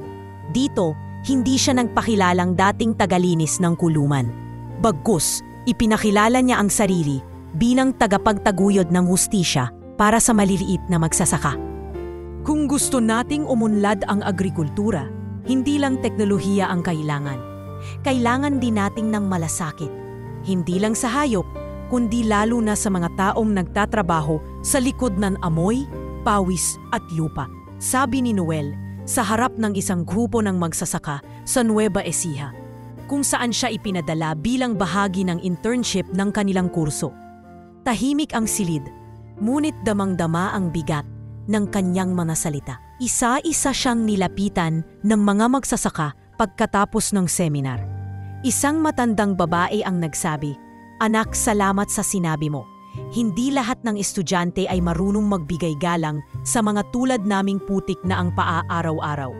Dito, hindi siya nagpakilalang dating tagalinis ng kulungan. Bagkus, ipinakilala niya ang sarili bilang tagapagtaguyod ng hustisya para sa maliliit na magsasaka. Kung gusto nating umunlad ang agrikultura, hindi lang teknolohiya ang kailangan. Kailangan din nating ng malasakit. Hindi lang sa hayop, kundi lalo na sa mga taong nagtatrabaho sa likod ng amoy, pawis at lupa. Sabi ni Noel sa harap ng isang grupo ng magsasaka sa Nueva Ecija, kung saan siya ipinadala bilang bahagi ng internship ng kanilang kurso. Tahimik ang silid, ngunit damang-dama ang bigat ng kanyang mga salita. Isa-isa siyang nilapitan ng mga magsasaka pagkatapos ng seminar. Isang matandang babae ang nagsabi, "Anak, salamat sa sinabi mo. Hindi lahat ng estudyante ay marunong magbigay galang sa mga tulad naming putik na ang paa araw-araw."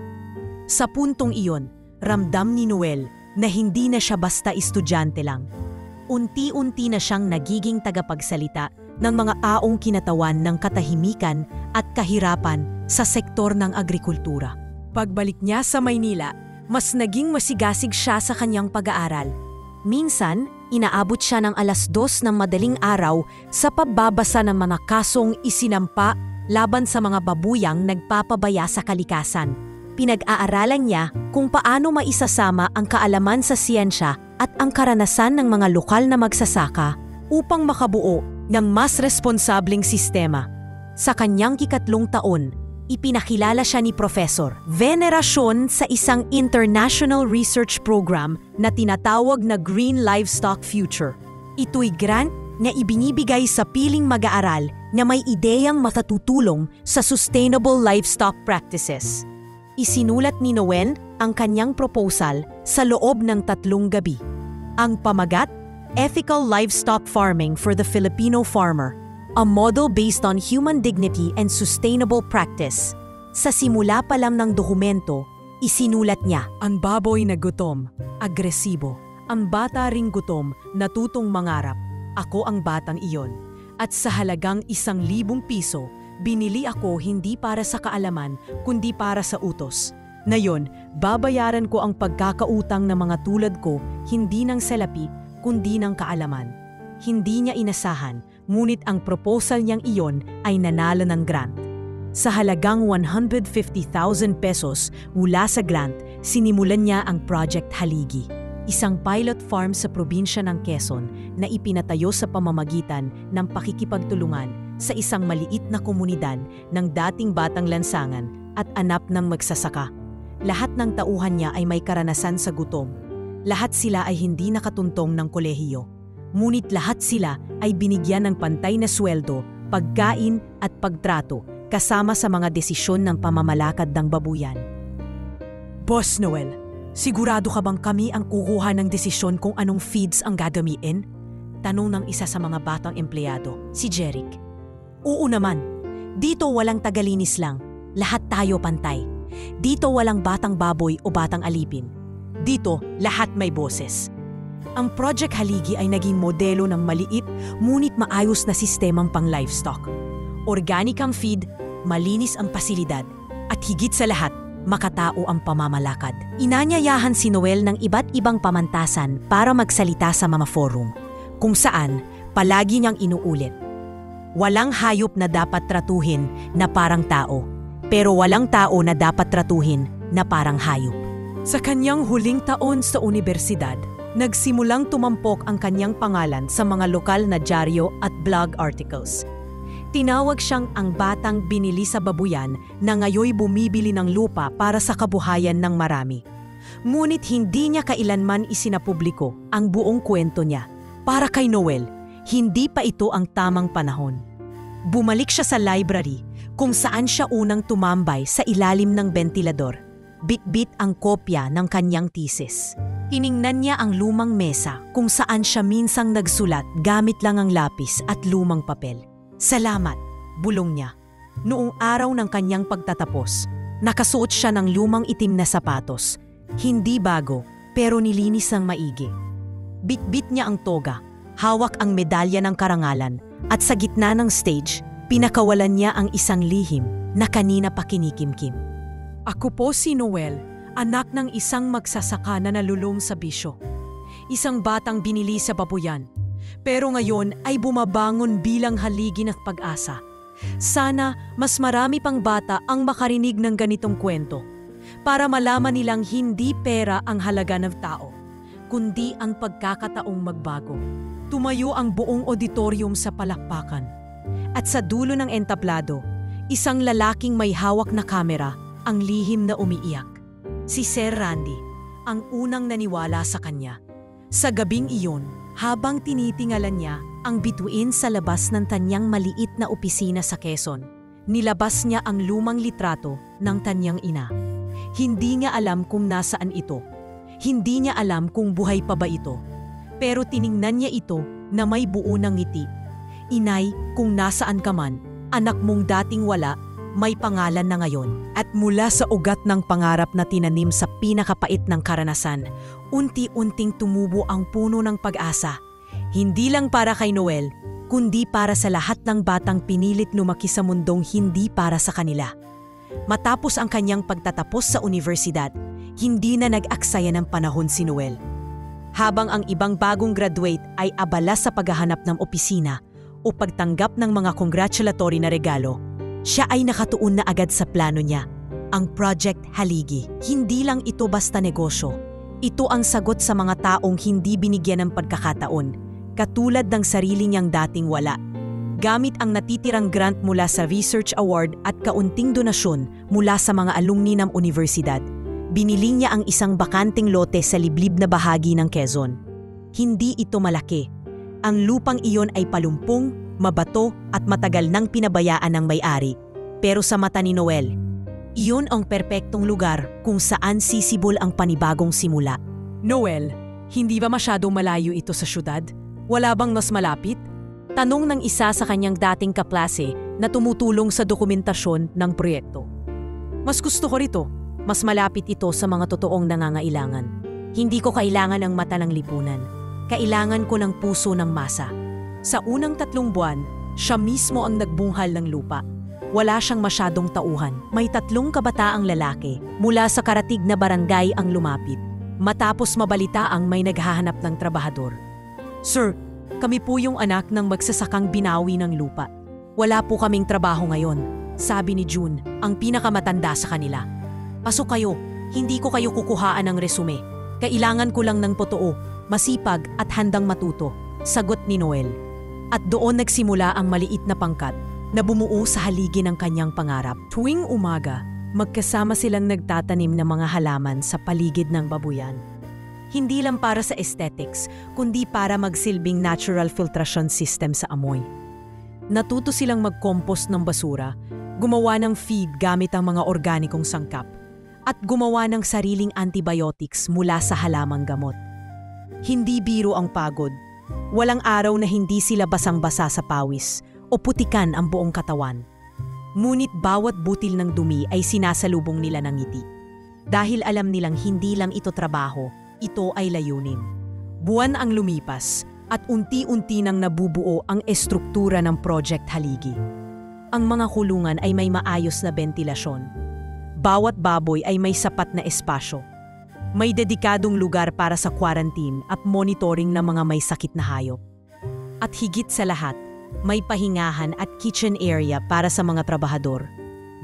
Sa puntong iyon, ramdam ni Noel na hindi na siya basta estudyante lang. Unti-unti na siyang nagiging tagapagsalita ng mga taong kinatawan ng katahimikan at kahirapan sa sektor ng agrikultura. Pagbalik niya sa Maynila, mas naging masigasig siya sa kanyang pag-aaral. Minsan, inaabot siya ng 2:00 ng madaling araw sa pagbabasa ng mga kasong isinampa laban sa mga babuyang nagpapabaya sa kalikasan. Pinag-aaralan niya kung paano maisasama ang kaalaman sa siyensya at ang karanasan ng mga lokal na magsasaka upang makabuo ng mas responsableng sistema. Sa kanyang 3 taon, ipinakilala siya ni Professor Veneracion sa isang international research program na tinatawag na Green Livestock Future. Ito'y grant na ibinibigay sa piling mag-aaral na may ideyang matatutulong sa sustainable livestock practices. Isinulat ni Noel ang kanyang proposal sa loob ng 3 gabi. Ang pamagat, Ethical Livestock Farming for the Filipino Farmer, a model based on human dignity and sustainable practice. Sa simula pa lang ng dokumento, isinulat niya, Ang baboy na gutom, agresibo. Ang bata ring gutom, natutong mangarap. Ako ang batang iyon. At sa halagang 1,000 piso, binili ako hindi para sa kaalaman, kundi para sa utos. Ngayon, babayaran ko ang pagkakautang ng mga tulad ko, hindi ng salapi, kundi ng kaalaman. Hindi niya inasahan, ngunit ang proposal niyang iyon ay nanalo ng grant. Sa halagang 150,000 pesos mula sa grant, sinimulan niya ang Project Haligi. Isang pilot farm sa probinsya ng Quezon na ipinatayo sa pamamagitan ng pakikipagtulungan sa isang maliit na komunidad ng dating batang lansangan at anak ng magsasaka. Lahat ng tauhan niya ay may karanasan sa gutom. Lahat sila ay hindi nakatuntong ng kolehiyo. Ngunit lahat sila ay binigyan ng pantay na sweldo, pagkain at pagtrato kasama sa mga desisyon ng pamamalakad ng babuyan. Boss Noel, sigurado ka bang kami ang kukuha ng desisyon kung anong feeds ang gagamitin? Tanong ng isa sa mga batang empleyado, si Jeric. Oo naman. Dito walang tagalinis lang. Lahat tayo pantay. Dito walang batang baboy o batang alipin. Dito, lahat may boses. Ang Project Haligi ay naging modelo ng maliit ngunit maayos na sistemang pang-livestock. Organic ang feed, malinis ang pasilidad, at higit sa lahat, makatao ang pamamalakad. Inanyayahan si Noel ng iba't ibang pamantasan para magsalita sa mga forum, kung saan palagi niyang inuulit. Walang hayop na dapat tratuhin na parang tao, pero walang tao na dapat tratuhin na parang hayop. Sa kanyang huling taon sa universidad, nagsimulang tumampok ang kanyang pangalan sa mga lokal na dyaryo at blog articles. Tinawag siyang ang batang binili sa babuyan na ngayoy bumibili ng lupa para sa kabuhayan ng marami. Ngunit hindi niya kailanman isinapubliko ang buong kwento niya. Para kay Noel, hindi pa ito ang tamang panahon. Bumalik siya sa library kung saan siya unang tumambay sa ilalim ng bentilador. Bit-bit ang kopya ng kanyang thesis. Tiningnan niya ang lumang mesa kung saan siya minsang nagsulat gamit lang ang lapis at lumang papel. Salamat, bulong niya. Noong araw ng kanyang pagtatapos, nakasuot siya ng lumang itim na sapatos. Hindi bago, pero nilinis ng maigi. Bit-bit niya ang toga, hawak ang medalya ng karangalan, at sa gitna ng stage, pinakawalan niya ang isang lihim na kanina pa kinikimkim. Ako po si Noel, anak ng isang magsasaka na nalulung sa bisyo. Isang batang binili sa babuyan. Pero ngayon ay bumabangon bilang haligi ng pag-asa. Sana mas marami pang bata ang makarinig ng ganitong kwento para malaman nilang hindi pera ang halaga ng tao, kundi ang pagkakataong magbago. Tumayo ang buong auditorium sa palakpakan. At sa dulo ng entablado, isang lalaking may hawak na kamera ang lihim na umiiyak. Si Sir Randy, ang unang naniwala sa kanya. Sa gabing iyon, habang tinitingalan niya ang bituin sa labas ng kanyang maliit na opisina sa Quezon, nilabas niya ang lumang litrato ng kanyang ina. Hindi niya alam kung nasaan ito. Hindi niya alam kung buhay pa ba ito. Pero tiningnan niya ito na may buo ng ngiti. Inay, kung nasaan ka man, anak mong dating wala, may pangalan na ngayon. At mula sa ugat ng pangarap na tinanim sa pinakapait ng karanasan, unti-unting tumubo ang puno ng pag-asa. Hindi lang para kay Noel, kundi para sa lahat ng batang pinilit lumaki sa mundong hindi para sa kanila. Matapos ang kanyang pagtatapos sa universidad, hindi na nag-aksaya ng panahon si Noel. Habang ang ibang bagong graduate ay abala sa paghahanap ng opisina o pagtanggap ng mga congratulatory na regalo, siya ay nakatuon na agad sa plano niya, ang Project Haligi. Hindi lang ito basta negosyo. Ito ang sagot sa mga taong hindi binigyan ng pagkakataon, katulad ng sarili niyang dating wala. Gamit ang natitirang grant mula sa Research Award at kaunting donasyon mula sa mga alumni ng universidad, binili niya ang isang bakanteng lote sa liblib na bahagi ng Quezon. Hindi ito malaki. Ang lupang iyon ay palumpong, mabato at matagal nang pinabayaan ng may-ari. Pero sa mata ni Noel, iyon ang perpektong lugar kung saan sisibol ang panibagong simula. Noel, hindi ba masyadong malayo ito sa syudad? Wala bang mas malapit? Tanong ng isa sa kanyang dating kaklase na tumutulong sa dokumentasyon ng proyekto. Mas gusto ko rito. Mas malapit ito sa mga totoong nangangailangan. Hindi ko kailangan ng mata ng lipunan. Kailangan ko ng puso ng masa. Sa unang 3 buwan, siya mismo ang nagbunghal ng lupa. Wala siyang masyadong tauhan. May 3 kabataang lalaki mula sa karatig na barangay ang lumapit. Matapos mabalitaang may naghahanap ng trabahador. Sir, kami po yung anak ng magsasakang binawi ng lupa. Wala po kaming trabaho ngayon, sabi ni June, ang pinakamatanda sa kanila. Pasok kayo, hindi ko kayo kukuhaan ng resume. Kailangan ko lang ng totoo, masipag at handang matuto, sagot ni Noel. At doon nagsimula ang maliit na pangkat na bumuo sa haligi ng kanyang pangarap. Tuwing umaga, magkasama silang nagtatanim ng mga halaman sa paligid ng babuyan. Hindi lang para sa aesthetics, kundi para magsilbing natural filtration system sa amoy. Natuto silang mag-compost ng basura, gumawa ng feed gamit ang mga organikong sangkap, at gumawa ng sariling antibiotics mula sa halamang gamot. Hindi biro ang pagod. Walang araw na hindi sila basang-basa sa pawis o putikan ang buong katawan. Ngunit bawat butil ng dumi ay sinasalubong nila ng ngiti. Dahil alam nilang hindi lang ito trabaho, ito ay layunin. Buwan ang lumipas at unti-unti nang nabubuo ang estruktura ng Project Haligi. Ang mga kulungan ay may maayos na bentilasyon. Bawat baboy ay may sapat na espasyo. May dedikadong lugar para sa quarantine at monitoring ng mga may sakit na hayop. At higit sa lahat, may pahingahan at kitchen area para sa mga trabahador.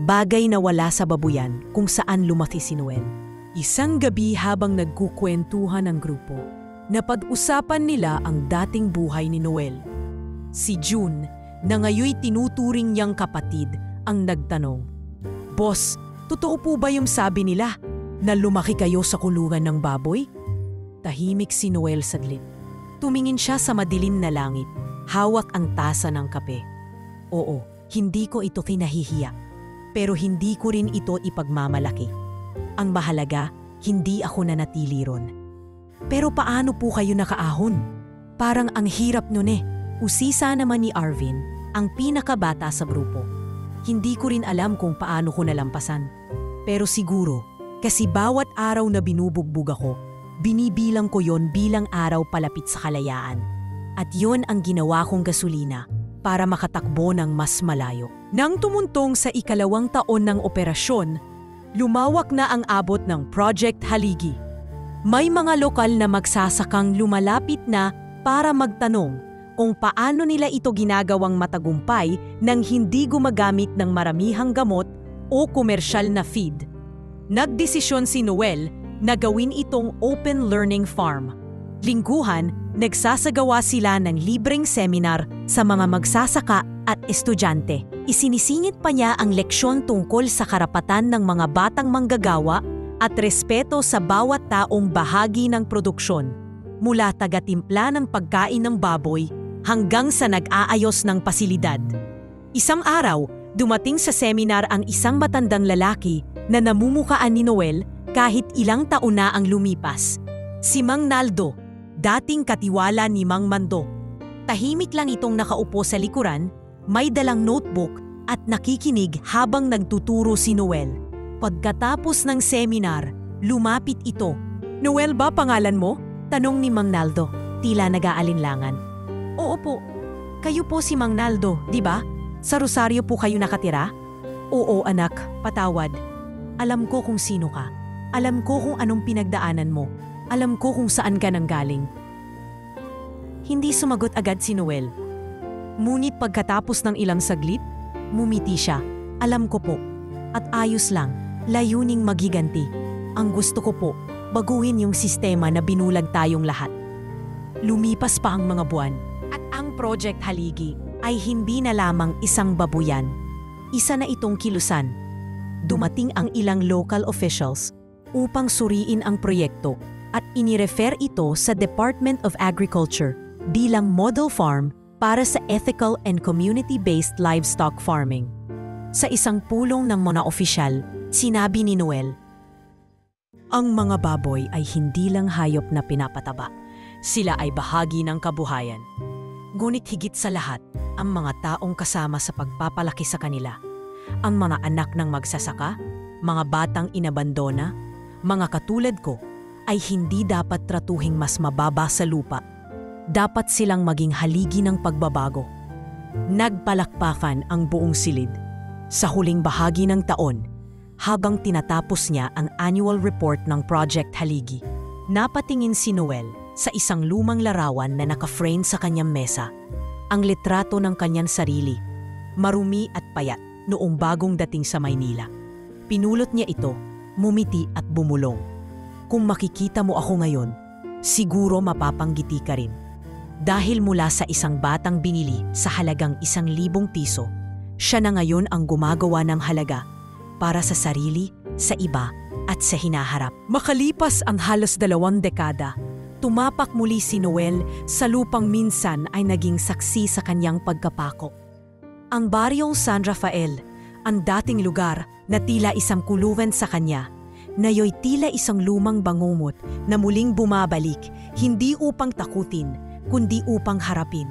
Bagay na wala sa babuyan kung saan lumaki si Noel. Isang gabi habang nagkukwentuhan ang grupo, napag-usapan nila ang dating buhay ni Noel. Si June, na ngayoy tinuturing niyang kapatid, ang nagtanong, "Boss, totoo po ba yung sabi nila na lumaki kayo sa kulungan ng baboy?" Tahimik si Noel saglit. Tumingin siya sa madilim na langit, hawak ang tasa ng kape. Oo, hindi ko ito kinahihiya, pero hindi ko rin ito ipagmamalaki. Ang mahalaga, hindi ako nanatili ron. Pero paano po kayo nakaahon? Parang ang hirap nun eh. Usisa naman ni Arvin, ang pinakabata sa grupo. Hindi ko rin alam kung paano ko nalampasan. Pero siguro, kasi bawat araw na binubugbog ako, binibilang ko yon bilang araw palapit sa kalayaan. At yon ang ginawa kong gasolina para makatakbo ng mas malayo. Nang tumuntong sa 2nd taon ng operasyon, lumawak na ang abot ng Project Haligi. May mga lokal na magsasakang lumalapit na para magtanong kung paano nila ito ginagawang matagumpay nang hindi gumagamit ng maramihang gamot o komersyal na feed. Nagdesisyon si Noel na gawin itong open learning farm. Lingguhan, nagsasagawa sila ng libreng seminar sa mga magsasaka at estudyante. Isinisingit pa niya ang leksyon tungkol sa karapatan ng mga batang manggagawa at respeto sa bawat taong bahagi ng produksyon, mula taga-timpla ng pagkain ng baboy hanggang sa nag-aayos ng pasilidad. Isang araw, dumating sa seminar ang isang matandang lalaki na namumukaan ni Noel kahit ilang taon na ang lumipas. Si Mang Naldo, dating katiwala ni Mang Mando. Tahimik lang itong nakaupo sa likuran, may dalang notebook at nakikinig habang nagtuturo si Noel. Pagkatapos ng seminar, lumapit ito. "Noel ba pangalan mo?" tanong ni Mang Naldo, tila nag-aalinlangan. "Oo po. Kayo po si Mang Naldo, di ba? Sa Rosario po kayo nakatira?" "Oo anak, patawad. Alam ko kung sino ka. Alam ko kung anong pinagdaanan mo. Alam ko kung saan ka nanggaling." Hindi sumagot agad si Noel. Ngunit pagkatapos ng ilang saglit, mumiti siya. "Alam ko po. At ayos lang. Layuning maghiganti. Ang gusto ko po, baguhin yung sistema na binulag tayong lahat." Lumipas pa ang mga buwan at ang Project Haligi ay hindi na lamang isang babuyan. Isa na itong kilusan. Dumating ang ilang local officials upang suriin ang proyekto at inirefer ito sa Department of Agriculture bilang model farm para sa ethical and community-based livestock farming. Sa isang pulong ng mga opisyal, sinabi ni Noel, "Ang mga baboy ay hindi lang hayop na pinapataba. Sila ay bahagi ng kabuhayan. Ngunit higit sa lahat, ang mga taong kasama sa pagpapalaki sa kanila, ang mga anak ng magsasaka, Mga batang inabandona, mga katulad ko, ay hindi dapat tratuhing mas mababa sa lupa. Dapat silang maging haligi ng pagbabago. Nagpalakpakan ang buong silid. Sa huling bahagi ng taon, habang tinatapos niya ang annual report ng Project Haligi, napatingin si Noel sa isang lumang larawan na naka-frame sa kanyang mesa. Ang litrato ng kanyang sarili, marumi at payat noong bagong dating sa Maynila. Pinulot niya ito, mumiti at bumulong. Kung makikita mo ako ngayon, siguro mapapanggiti ka rin. Dahil mula sa isang batang binili sa halagang 1,000 piso, siya na ngayon ang gumagawa ng halaga para sa sarili, sa iba at sa hinaharap. Makalipas ang halos 2 dekada, tumapak muli si Noel sa lupang minsan ay naging saksi sa kanyang pagkapako. Ang baryong San Rafael, ang dating lugar na tila isang kulungan sa kanya, nayo'y tila isang lumang bangumot na muling bumabalik, hindi upang takutin, kundi upang harapin.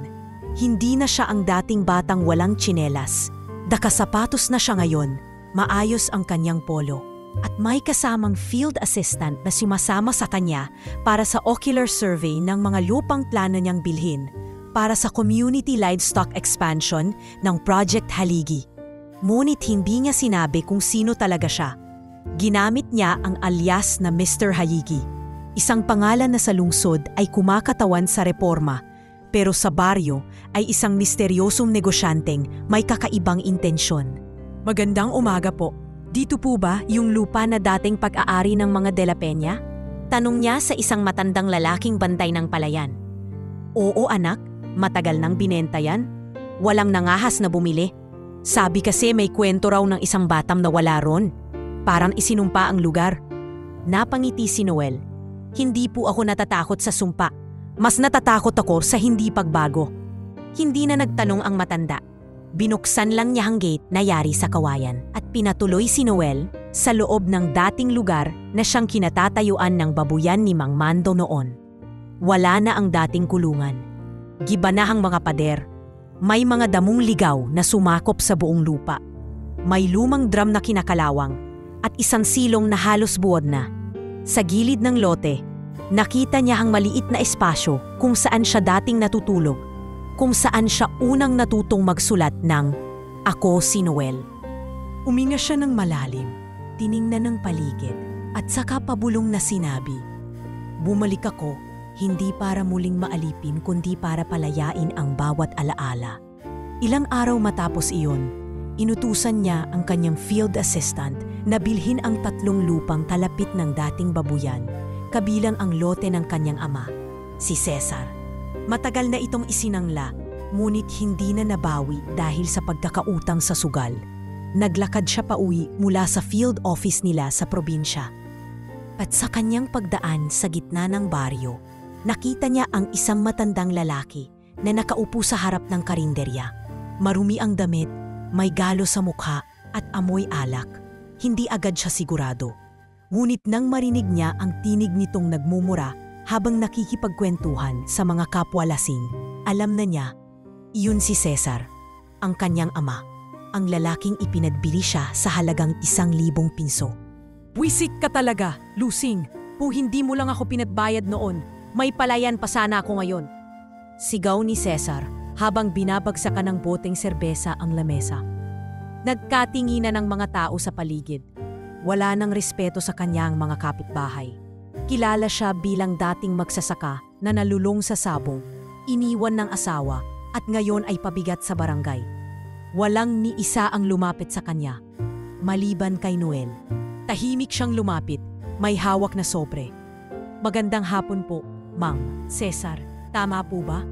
Hindi na siya ang dating batang walang tsinelas. Nakasapatos na siya ngayon, maayos ang kanyang polo, at may kasamang field assistant na sumasama sa kanya para sa ocular survey ng mga lupang plano niyang bilhin para sa community livestock expansion ng Project Haligi. Ngunit hindi niya sinabi kung sino talaga siya. Ginamit niya ang alias na Mr. Haligi, isang pangalan na sa lungsod ay kumakatawan sa reforma, pero sa baryo ay isang misteryosong negosyanteng may kakaibang intensyon. Magandang umaga po. Dito po ba yung lupa na dating pag-aari ng mga De La Peña? Tanong niya sa isang matandang lalaking bantay ng palayan. Oo anak, matagal nang binenta yan. Walang nangahas na bumili. Sabi kasi may kwento raw ng isang batam na wala ron. Parang isinumpa ang lugar. Napangiti si Noel. Hindi po ako natatakot sa sumpa. Mas natatakot ako sa hindi pagbago. Hindi na nagtanong ang matanda. Binuksan lang niya ang gate na yari sa kawayan at pinatuloy si Noel sa loob ng dating lugar na siyang kinatatayuan ng babuyan ni Mang Mando noon. Wala na ang dating kulungan. Giba na ang mga pader. May mga damong ligaw na sumakop sa buong lupa. May lumang drum na kinakalawang at isang silong na halos buod na. Sa gilid ng lote, nakita niya ang maliit na espasyo kung saan siya dating natutulog, kung saan siya unang natutong magsulat ng "Ako si Noel." Uminga siya ng malalim, tiningnan ng paligid, at saka pabulong na sinabi, "Bumalik ako, hindi para muling maalipin kundi para palayain ang bawat alaala." Ilang araw matapos iyon, inutusan niya ang kanyang field assistant na bilhin ang 3 lupang kalapit ng dating babuyan, kabilang ang lote ng kanyang ama, si Cesar. Matagal na itong isinangla, ngunit hindi na nabawi dahil sa pagkakautang sa sugal. Naglakad siya pauwi mula sa field office nila sa probinsya. At sa kanyang pagdaan sa gitna ng baryo, nakita niya ang isang matandang lalaki na nakaupo sa harap ng karinderya. Marumi ang damit, may galo sa mukha at amoy alak. Hindi agad siya sigurado. Ngunit nang marinig niya ang tinig nitong nagmumura habang nakikipagkwentuhan sa mga kapwa lasing, alam na niya, iyon si Cesar, ang kanyang ama, ang lalaking ipinadbili siya sa halagang 1,000 piso. "Wisik ka talaga, Lusing. Kung hindi mo lang ako pinatbayad noon, may palayan pa sana ako ngayon." Sigaw ni Cesar habang binabagsakan ng boteng serbesa ang lamesa. Nagkatinginan ng mga tao sa paligid. Wala nang respeto sa kanyang mga kapitbahay. Kilala siya bilang dating magsasaka na nalulong sa sabong, iniwan ng asawa at ngayon ay pabigat sa barangay. Walang ni isa ang lumapit sa kanya, maliban kay Noel. Tahimik siyang lumapit, may hawak na sobre. "Magandang hapon po, Mang Cesar. Tama po ba?"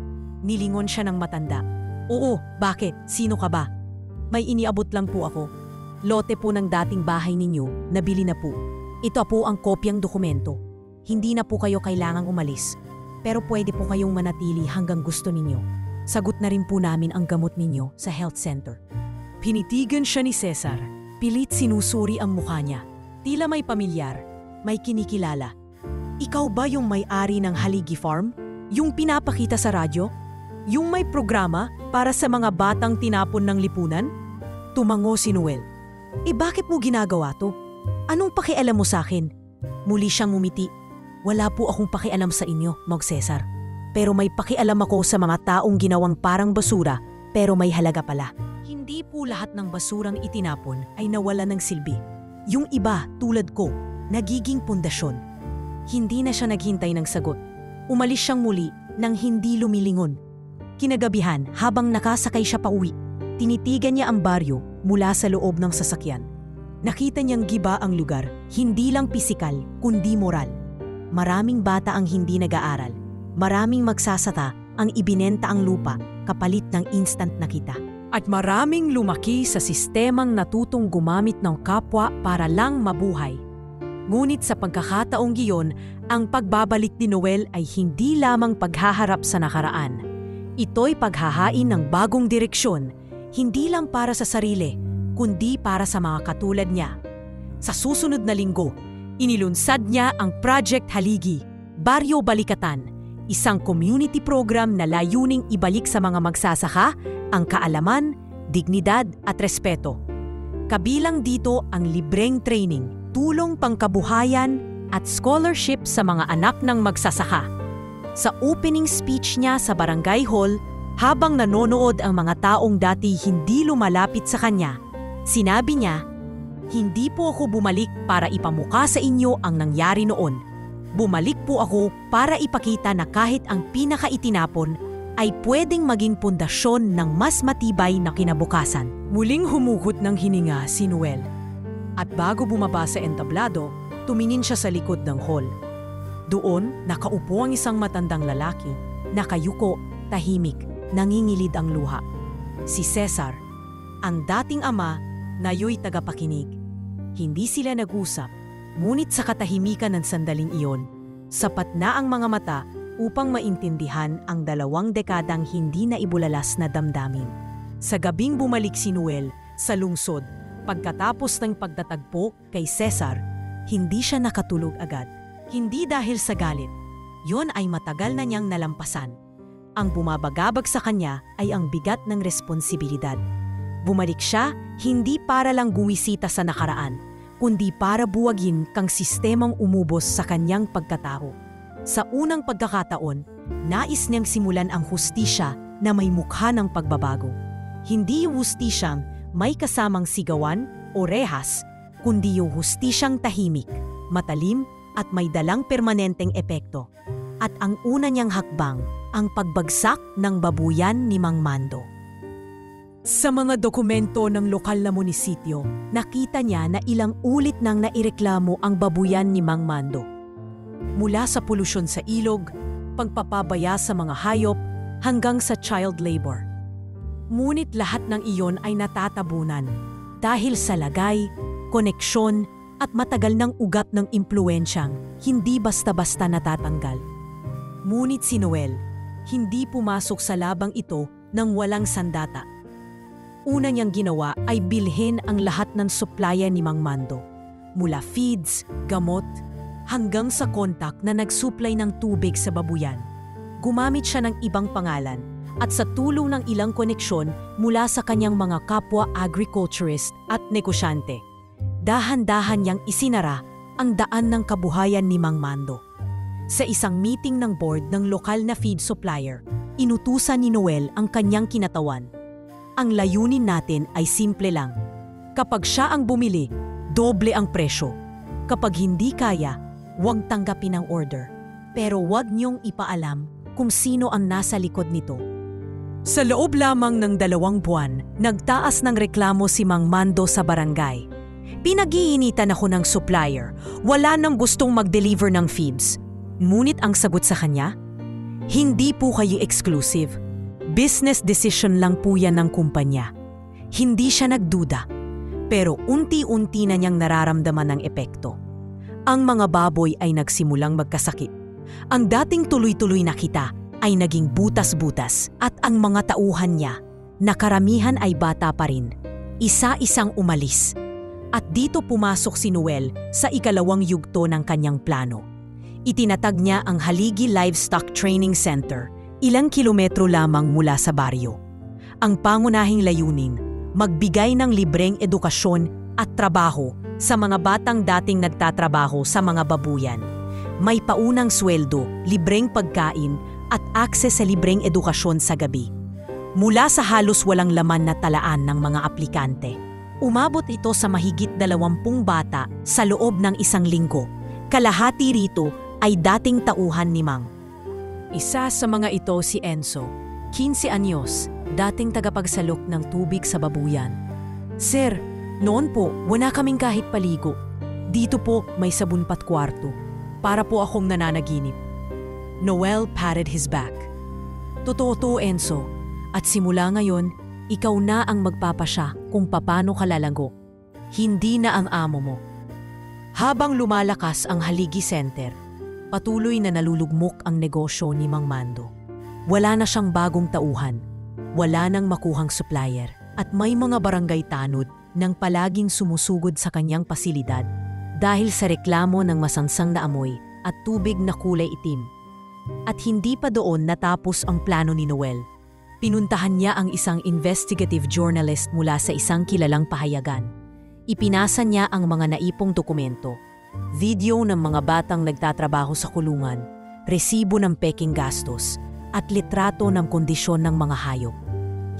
Nilingon siya ng matanda. "Oo, bakit? Sino ka ba?" "May iniabot lang po ako. Lote po ng dating bahay ninyo, nabili na po. Ito po ang kopyang dokumento. Hindi na po kayo kailangang umalis. Pero pwede po kayong manatili hanggang gusto ninyo. Sagot na rin po namin ang gamot ninyo sa health center." Pinitigan siya ni Cesar. Pilit sinusuri ang mukha niya. Tila may pamilyar, may kinikilala. "Ikaw ba yung may-ari ng Haligi Farm? Yung pinapakita sa radyo? Yung may programa para sa mga batang tinapon ng lipunan?" Tumango si Noel. "Eh bakit mo ginagawa to? Anong pakialam mo sa akin? Muli siyang ngumiti. Wala po akong pakialam sa inyo, Mang Cesar. Pero may pakialam ako sa mga taong ginawang parang basura pero may halaga pala. Hindi po lahat ng basurang itinapon ay nawala ng silbi. Yung iba, tulad ko, nagiging pundasyon. Hindi na siya naghintay ng sagot. Umalis siyang muli nang hindi lumilingon. Kinagabihan, habang nakasakay siya pauwi, tinitigan niya ang baryo mula sa loob ng sasakyan. Nakita niyang giba ang lugar, hindi lang pisikal, kundi moral. Maraming bata ang hindi nag-aaral. Maraming magsasata ang ibinenta ang lupa kapalit ng instant na kita. At maraming lumaki sa sistemang natutong gumamit ng kapwa para lang mabuhay. Ngunit sa pagkakataong giyon, ang pagbabalik ni Noel ay hindi lamang paghaharap sa nakaraan. Ito'y paghahain ng bagong direksyon, hindi lang para sa sarili, kundi para sa mga katulad niya. Sa susunod na linggo, inilunsad niya ang Project Haligi, Baryo Balikatan, isang community program na layuning ibalik sa mga magsasaka ang kaalaman, dignidad at respeto. Kabilang dito ang libreng training, tulong pangkabuhayan at scholarship sa mga anak ng magsasaka. Sa opening speech niya sa Barangay Hall, habang nanonood ang mga taong dati hindi lumalapit sa kanya, sinabi niya, "Hindi po ako bumalik para ipamukha sa inyo ang nangyari noon. Bumalik po ako para ipakita na kahit ang pinakaitinapon ay pwedeng maging pundasyon ng mas matibay na kinabukasan." Muling humugot ng hininga si Noel. At bago bumaba sa entablado, tumingin siya sa likod ng hall. Doon, nakaupo ang isang matandang lalaki, nakayuko, tahimik, nangingilid ang luha. Si Cesar, ang dating ama, nayo'y tagapakinig. Hindi sila nag-usap, ngunit sa katahimikan ng sandaling iyon, sapat na ang mga mata upang maintindihan ang 2 dekadang hindi na ibulalas na damdamin. Sa gabing bumalik si Noel sa lungsod, pagkatapos ng pagtatagpo kay Cesar, hindi siya nakatulog agad. Hindi dahil sa galit, yon ay matagal na niyang nalampasan. Ang bumabagabag sa kanya ay ang bigat ng responsibilidad. Bumalik siya hindi para lang guwisita sa nakaraan, kundi para buwagin kang sistemang umubos sa kanyang pagkatao. Sa unang pagkakataon, nais niyang simulan ang hustisya na may mukha ng pagbabago. Hindi yung hustisyang may kasamang sigawan o rehas, kundi yung hustisyang tahimik, matalim at may dalang permanenteng epekto. At ang una niyang hakbang, ang pagbagsak ng babuyan ni Mang Mando. Sa mga dokumento ng lokal na munisipyo, nakita niya na ilang ulit nang naireklamo ang babuyan ni Mang Mando. Mula sa polusyon sa ilog, pagpapabaya sa mga hayop, hanggang sa child labor. Ngunit lahat ng iyon ay natatabunan dahil sa lagay, koneksyon at matagal ng ugat ng impluensyang hindi basta-basta natatanggal. Ngunit si Noel, hindi pumasok sa labang ito nang walang sandata. Una niyang ginawa ay bilhin ang lahat ng supplyan ni Mang Mando, mula feeds, gamot, hanggang sa kontak na nagsupply ng tubig sa babuyan. Gumamit siya ng ibang pangalan at sa tulong ng ilang koneksyon mula sa kanyang mga kapwa agriculturist at negosyante, dahan-dahan niyang isinara ang daan ng kabuhayan ni Mang Mando. Sa isang meeting ng board ng lokal na feed supplier, inutusan ni Noel ang kanyang kinatawan. Ang layunin natin ay simple lang. Kapag siya ang bumili, doble ang presyo. Kapag hindi kaya, huwag tanggapin ang order. Pero huwag niyong ipaalam kung sino ang nasa likod nito. Sa loob lamang ng 2 buwan, nagtaas ng reklamo si Mang Mando sa barangay. Pinag-iinitan ako ng supplier. Wala nang gustong mag-deliver ng feeds. Ngunit ang sagot sa kanya, hindi po kayo exclusive. Business decision lang po yan ng kumpanya. Hindi siya nagduda. Pero unti-unti na niyang nararamdaman ang epekto. Ang mga baboy ay nagsimulang magkasakit. Ang dating tuloy-tuloy na kita ay naging butas-butas at ang mga tauhan niya, na karamihan ay bata pa rin, isa-isang umalis. At dito pumasok si Noel sa ikalawang yugto ng kanyang plano. Itinatag niya ang Haligi Livestock Training Center, ilang kilometro lamang mula sa baryo. Ang pangunahing layunin, magbigay ng libreng edukasyon at trabaho sa mga batang dating nagtatrabaho sa mga babuyan. May paunang sweldo, libreng pagkain at akses sa libreng edukasyon sa gabi. Mula sa halos walang laman na talaan ng mga aplikante. Umabot ito sa mahigit 20 bata sa loob ng isang linggo. Kalahati rito ay dating tauhan ni Mang. Isa sa mga ito si Enzo, 15 anyos, dating tagapagsalok ng tubig sa babuyan. Sir, noon po wala kaming kahit paligo. Dito po may sabon pat kwarto. Para po akong nananaginip. Noel patted his back. Totoo to, Enzo. At simula ngayon, ikaw na ang magpapasya kung paano ka lalago. Hindi na ang amo mo. Habang lumalakas ang Haligi Center, patuloy na nalulugmok ang negosyo ni Mang Mando. Wala na siyang bagong tauhan, wala nang makuhang supplier, at may mga barangay tanod nang palaging sumusugod sa kanyang pasilidad dahil sa reklamo ng masangsang na amoy at tubig na kulay itim. At hindi pa doon natapos ang plano ni Noel. Pinuntahan niya ang isang investigative journalist mula sa isang kilalang pahayagan. Ipinasa niya ang mga naipong dokumento, video ng mga batang nagtatrabaho sa kulungan, resibo ng peking gastos, at litrato ng kondisyon ng mga hayop.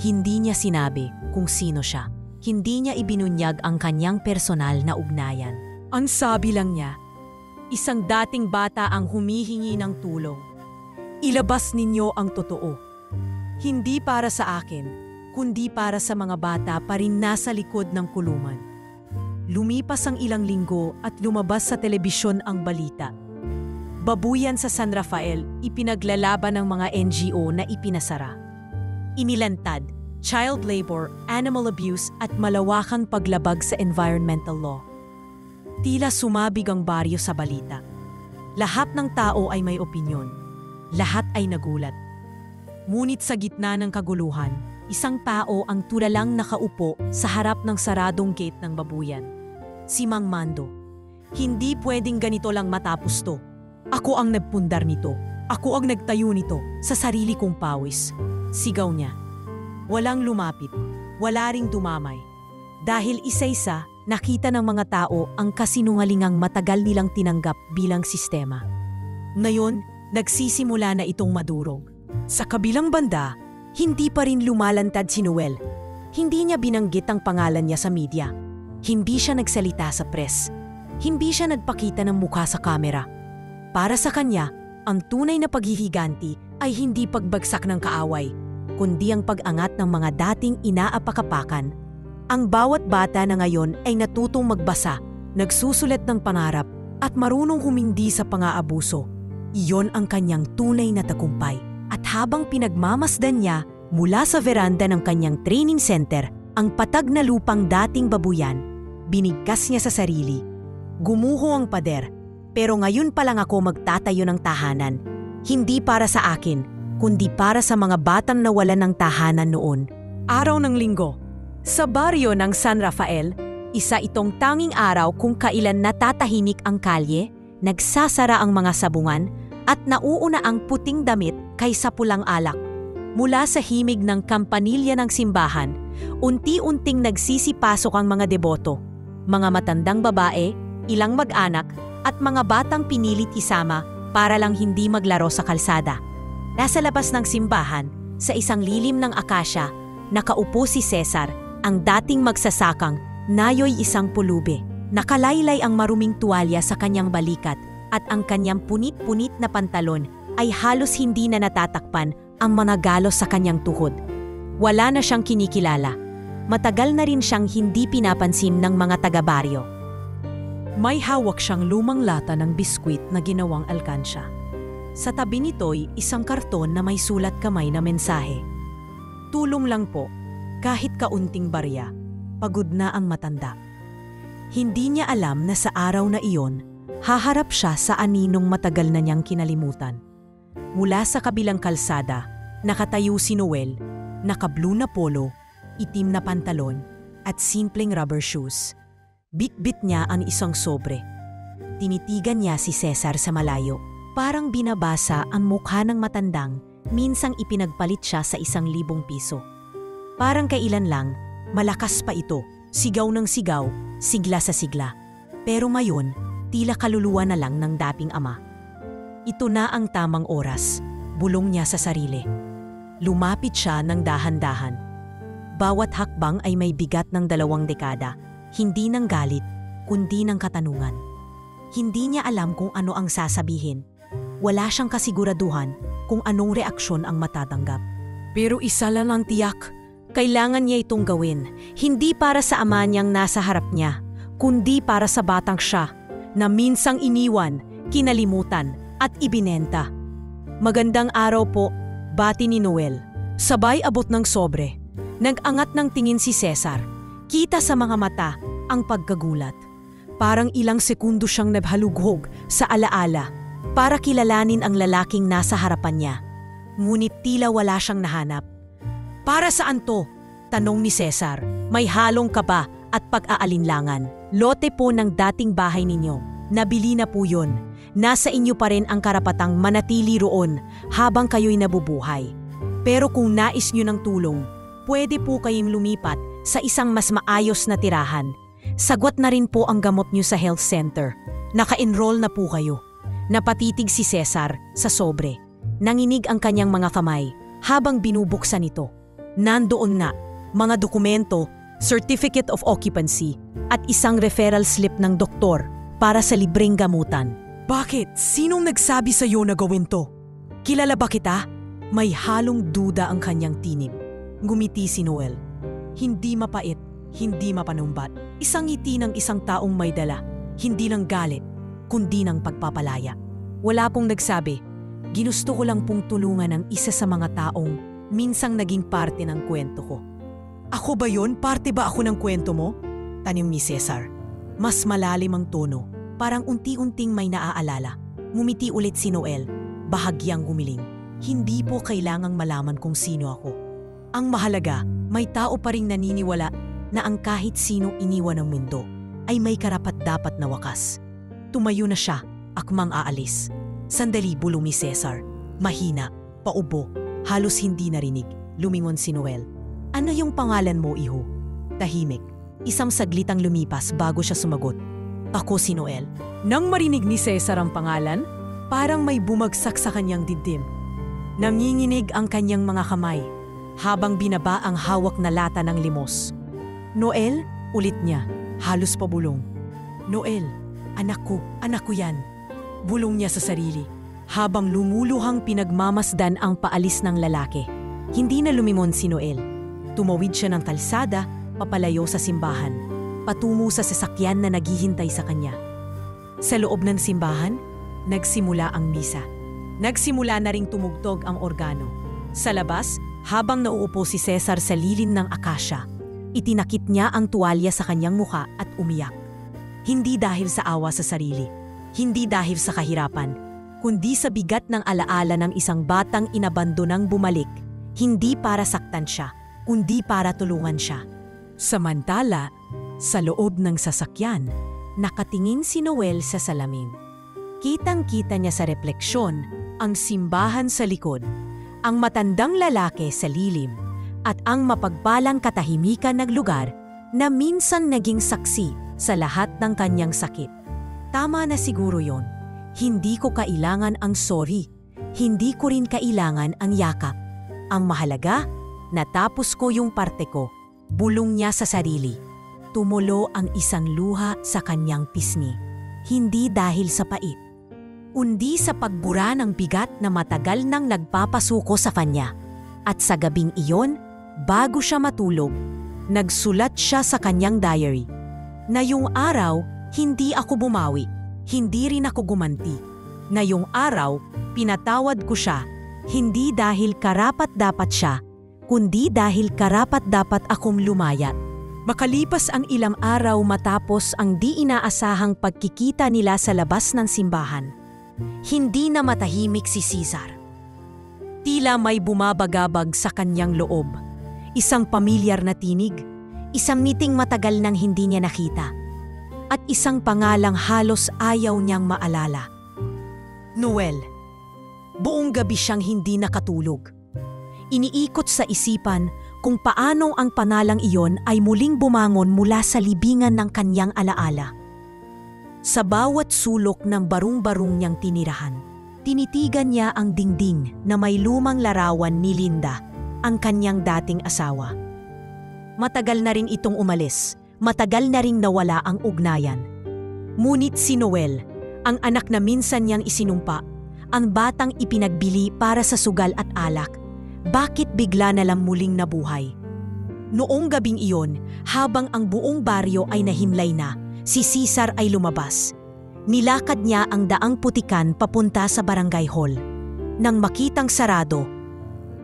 Hindi niya sinabi kung sino siya. Hindi niya ibinunyag ang kanyang personal na ugnayan. Ang sabi lang niya, isang dating bata ang humihingi ng tulong. Ilabas ninyo ang totoo. Hindi para sa akin, kundi para sa mga bata pa rin nasa likod ng kulungan. Lumipas ang ilang linggo at lumabas sa telebisyon ang balita. Babuyan sa San Rafael, ipinaglalaban ng mga NGO na ipinasara. Inilantad, child labor, animal abuse at malawakang paglabag sa environmental law. Tila sumabig ang baryo sa balita. Lahat ng tao ay may opinyon. Lahat ay nagulat. Ngunit sa gitna ng kaguluhan, isang tao ang tulalang nakaupo sa harap ng saradong gate ng babuyan. Si Mang Mando. Hindi pwedeng ganito lang matapos to. Ako ang nagpundar nito. Ako ang nagtayo nito sa sarili kong pawis. Sigaw niya. Walang lumapit. Wala ring dumamay. Dahil isa-isa, nakita ng mga tao ang kasinungalingang matagal nilang tinanggap bilang sistema. Ngayon, nagsisimula na itong madurog. Sa kabilang banda, hindi pa rin lumalantad si Noel. Hindi niya binanggit ang pangalan niya sa media. Hindi siya nagsalita sa press. Hindi siya nagpakita ng mukha sa kamera. Para sa kanya, ang tunay na paghihiganti ay hindi pagbagsak ng kaaway, kundi ang pag-angat ng mga dating inaapakapakan. Ang bawat bata na ngayon ay natutong magbasa, nagsusulat ng pangarap at marunong humindi sa pang-aabuso. Iyon ang kanyang tunay na tagumpay. At habang pinagmamasdan niya mula sa veranda ng kanyang training center ang patag na lupang dating babuyan, binigkas niya sa sarili. Gumuho ang pader, pero ngayon pa lang ako magtatayo ng tahanan. Hindi para sa akin, kundi para sa mga batang nawalan ng tahanan noon. Araw ng linggo. Sa baryo ng San Rafael, isa itong tanging araw kung kailan natatahimik ang kalye, nagsasara ang mga sabungan, at nauuna ang puting damit kaysa pulang alak. Mula sa himig ng kampanilya ng simbahan, unti-unting nagsisipasok ang mga deboto, mga matandang babae, ilang mag-anak, at mga batang pinilit isama para lang hindi maglaro sa kalsada. Nasa labas ng simbahan, sa isang lilim ng akasya, nakaupo si Cesar, ang dating magsasakang nayo'y isang pulube. Nakalaylay ang maruming tuwalya sa kanyang balikat at ang kanyang punit-punit na pantalon ay halos hindi na natatakpan ang mga galos sa kanyang tuhod. Wala na siyang kinikilala. Matagal na rin siyang hindi pinapansin ng mga taga-baryo. May hawak siyang lumang lata ng biskwit na ginawang alkansya. Sa tabi nito'y isang karton na may sulat kamay na mensahe. Tulong lang po, kahit kaunting barya, pagod na ang matanda. Hindi niya alam na sa araw na iyon, haharap siya sa aninong matagal na niyang kinalimutan. Mula sa kabilang kalsada, nakatayo si Noel, naka-blue na polo, itim na pantalon, at simpleng rubber shoes. Bit-bit niya ang isang sobre. Tinitigan niya si Cesar sa malayo. Parang binabasa ang mukha ng matandang, minsang ipinagpalit siya sa 1,000 piso. Parang kailan lang, malakas pa ito, sigaw ng sigaw, sigla sa sigla. Pero ngayon, tila kaluluwa na lang ng dating ama. Ito na ang tamang oras, bulong niya sa sarili. Lumapit siya ng dahan-dahan. Bawat hakbang ay may bigat ng 2 dekada, hindi ng galit, kundi ng katanungan. Hindi niya alam kung ano ang sasabihin. Wala siyang kasiguraduhan kung anong reaksyon ang matatanggap. Pero isa lang ang tiyak, kailangan niya itong gawin, hindi para sa ama niyang nasa harap niya, kundi para sa batang siya, na minsang iniwan, kinalimutan, at ibinenta. Magandang araw po, bati ni Noel. Sabay abot ng sobre. Nag-angat ng tingin si Cesar. Kita sa mga mata ang pagkagulat. Parang ilang sekundo siyang nabhalughog sa alaala para kilalanin ang lalaking nasa harapan niya. Ngunit tila wala siyang nahanap. Para saan to? Tanong ni Cesar. May halong kaba at pag-aalinlangan. Lote po ng dating bahay ninyo. Nabili na po yun. Nasa inyo pa rin ang karapatang manatili roon habang kayo'y nabubuhay. Pero kung nais nyo ng tulong, pwede po kayong lumipat sa isang mas maayos na tirahan. Sagot na rin po ang gamot nyo sa health center. Naka-enroll na po kayo. Napatitig si Cesar sa sobre. Nanginig ang kanyang mga kamay habang binubuksan ito. Nandoon na mga dokumento, certificate of occupancy at isang referral slip ng doktor para sa libreng gamutan. Bakit? Sinong nagsabi sa iyo na gawin to? Kilala ba kita? May halong duda ang kanyang tinig. Ngumiti si Noel. Hindi mapait, hindi mapanumbat. Isang ngiti ng isang taong may dala, hindi ng galit, kundi ng pagpapalaya. Wala pong nagsabi. Ginusto ko lang pong tulungan ang isa sa mga taong minsang naging parte ng kwento ko. Ako ba yon? Parte ba ako ng kwento mo? Tanim ni Cesar. Mas malalim ang tono. Parang unti-unting may naaalala. Ngumiti ulit si Noel, bahagyang gumiling. Hindi po kailangang malaman kung sino ako. Ang mahalaga, may tao pa ring naniniwala na ang kahit sinong iniwan ng mundo ay may karapat-dapat na wakas. Tumayo na siya, akmang aalis. Sandali, bulong ni Cesar. Mahina, paubo, halos hindi narinig. Lumingon si Noel. Ano yung pangalan mo, iho? Tahimik. Isang saglitang lumipas bago siya sumagot. Ako si Noel. Nang marinig ni Cesar ang pangalan, parang may bumagsak sa kanyang dibdib. Nanginginig ang kanyang mga kamay habang binaba ang hawak na lata ng limos. Noel, ulit niya, halos pabulong. Noel, anak ko yan. Bulong niya sa sarili habang lumuluhang pinagmamasdan ang paalis ng lalaki. Hindi na lumingon si Noel. Tumawid siya ng kalsada, papalayo sa simbahan. Patungo sa sasakyan na naghihintay sa kanya. Sa loob ng simbahan, nagsimula ang misa. Nagsimula na ring tumugtog ang organo. Sa labas, habang nauupo si Cesar sa lilim ng akasya, itinakip niya ang tuwalya sa kanyang mukha at umiyak. Hindi dahil sa awa sa sarili, hindi dahil sa kahirapan, kundi sa bigat ng alaala ng isang batang inabandonang bumalik, hindi para saktan siya, kundi para tulungan siya. Samantala, sa loob ng sasakyan, nakatingin si Noel sa salamin. Kitang-kita niya sa refleksyon ang simbahan sa likod, ang matandang lalaki sa lilim, at ang mapagpalang katahimikan ng lugar na minsan naging saksi sa lahat ng kanyang sakit. Tama na siguro yon. Hindi ko kailangan ang sorry. Hindi ko rin kailangan ang yakap. Ang mahalaga, natapos ko yung parte ko. Bulong niya sa sarili. Tumulo ang isang luha sa kanyang pisngi. Hindi dahil sa pait, kundi sa pagbura ng bigat na matagal nang nagpapasuko sa kanya. At sa gabing iyon, bago siya matulog, nagsulat siya sa kanyang diary. Na yung araw, hindi ako bumawi, hindi rin ako gumanti. Na yung araw, pinatawad ko siya, hindi dahil karapat-dapat siya, kundi dahil karapat-dapat akong lumayat. Makalipas ang ilang araw matapos ang di inaasahang pagkikita nila sa labas ng simbahan, hindi na matahimik si Cesar. Tila may bumabagabag sa kanyang loob. Isang pamilyar na tinig, isang ngiting matagal nang hindi niya nakita, at isang pangalang halos ayaw niyang maalala. Noel. Buong gabi siyang hindi nakatulog. Iniikot sa isipan kung paano ang panalang iyon ay muling bumangon mula sa libingan ng kanyang alaala. Sa bawat sulok ng barung-barung niyang tinirahan, tinitigan niya ang dingding na may lumang larawan ni Linda, ang kanyang dating asawa. Matagal na rin itong umalis, matagal na ring nawala ang ugnayan. Ngunit si Noel, ang anak na minsan niyang isinumpa, ang batang ipinagbili para sa sugal at alak, bakit bigla na lang muling nabuhay? Noong gabing iyon, habang ang buong baryo ay nahimlay na, si Cesar ay lumabas. Nilakad niya ang daang putikan papunta sa barangay hall. Nang makitang sarado,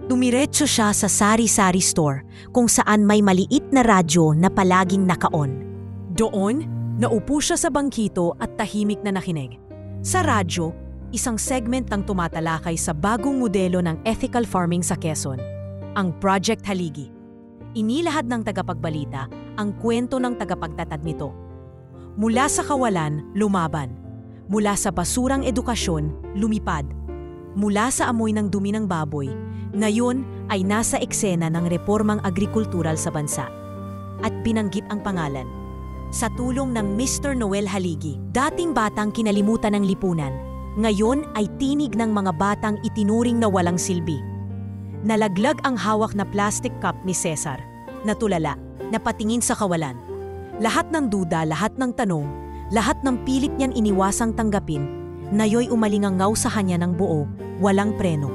dumiretso siya sa sari-sari store kung saan may maliit na radyo na palaging naka-on. Doon, naupo siya sa bangkito at tahimik na nakinig. Sa radyo, isang segment ang tumatalakay sa bagong modelo ng ethical farming sa Quezon, ang Project Haligi. Inilahad ng tagapagbalita ang kwento ng tagapagtatad nito. Mula sa kawalan, lumaban. Mula sa basurang edukasyon, lumipad. Mula sa amoy ng dumi ng baboy, ngayon ay nasa eksena ng reformang agrikultural sa bansa. At binanggit ang pangalan. Sa tulong ng Mr. Noel Haligi, dating batang kinalimutan ng lipunan, ngayon ay tinig ng mga batang itinuring na walang silbi. Nalaglag ang hawak na plastic cup ni Cesar, natulala, napatingin sa kawalan. Lahat ng duda, lahat ng tanong, lahat ng pilit niyang iniwasang tanggapin, nayo'y umalingangaw sa kanya ng buo, walang preno.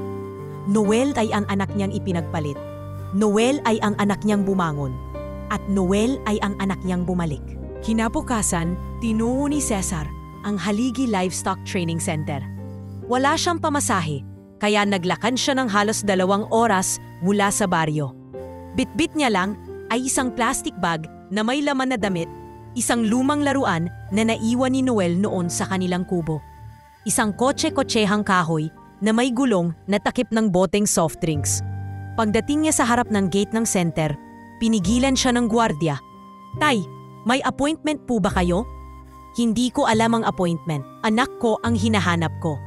Noel ay ang anak niyang ipinagpalit. Noel ay ang anak niyang bumangon. At Noel ay ang anak niyang bumalik. Kinabukasan, tinungo ni Cesar ang Haligi Livestock Training Center. Wala siyang pamasahe, kaya naglakad siya ng halos 2 oras mula sa baryo. Bitbit niya lang ay isang plastic bag na may laman na damit, isang lumang laruan na naiwan ni Noel noon sa kanilang kubo. Isang kotse-kotsehang kahoy na may gulong na takip ng boteng soft drinks. Pagdating niya sa harap ng gate ng center, pinigilan siya ng gwardiya. "Tay, may appointment po ba kayo?" "Hindi ko alam ang appointment. Anak ko ang hinahanap ko."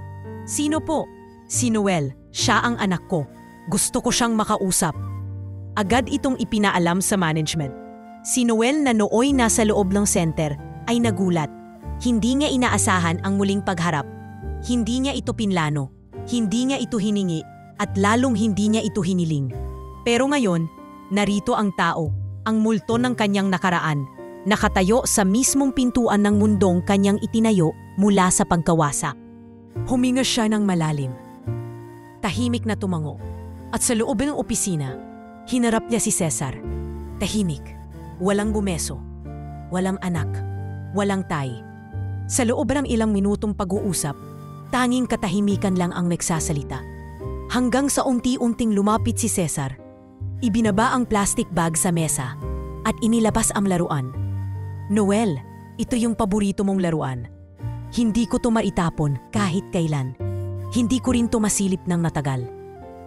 "Sino po?" "Si Noel. Siya ang anak ko. Gusto ko siyang makausap." Agad itong ipinaalam sa management. Si Noel na nooy nasa loob ng center ay nagulat. Hindi niya inaasahan ang muling pagharap. Hindi niya ito pinlano. Hindi niya ito hiningi at lalong hindi niya ito hiniling. Pero ngayon, narito ang tao, ang multo ng kanyang nakaraan, nakatayo sa mismong pintuan ng mundong kanyang itinayo mula sa pagkawasak. Huminga siya ng malalim. Tahimik na tumango. At sa loob ng opisina, hinarap niya si Cesar. Tahimik. Walang bumeso, walang anak, walang tay. Sa loob ng ilang minutong pag-uusap, tanging katahimikan lang ang nagsasalita. Hanggang sa unti-unting lumapit si Cesar, ibinaba ang plastic bag sa mesa at inilabas ang laruan. "Noel, ito yung paborito mong laruan. Hindi ko to maitapon kahit kailan. Hindi ko rin to masilip ng matagal.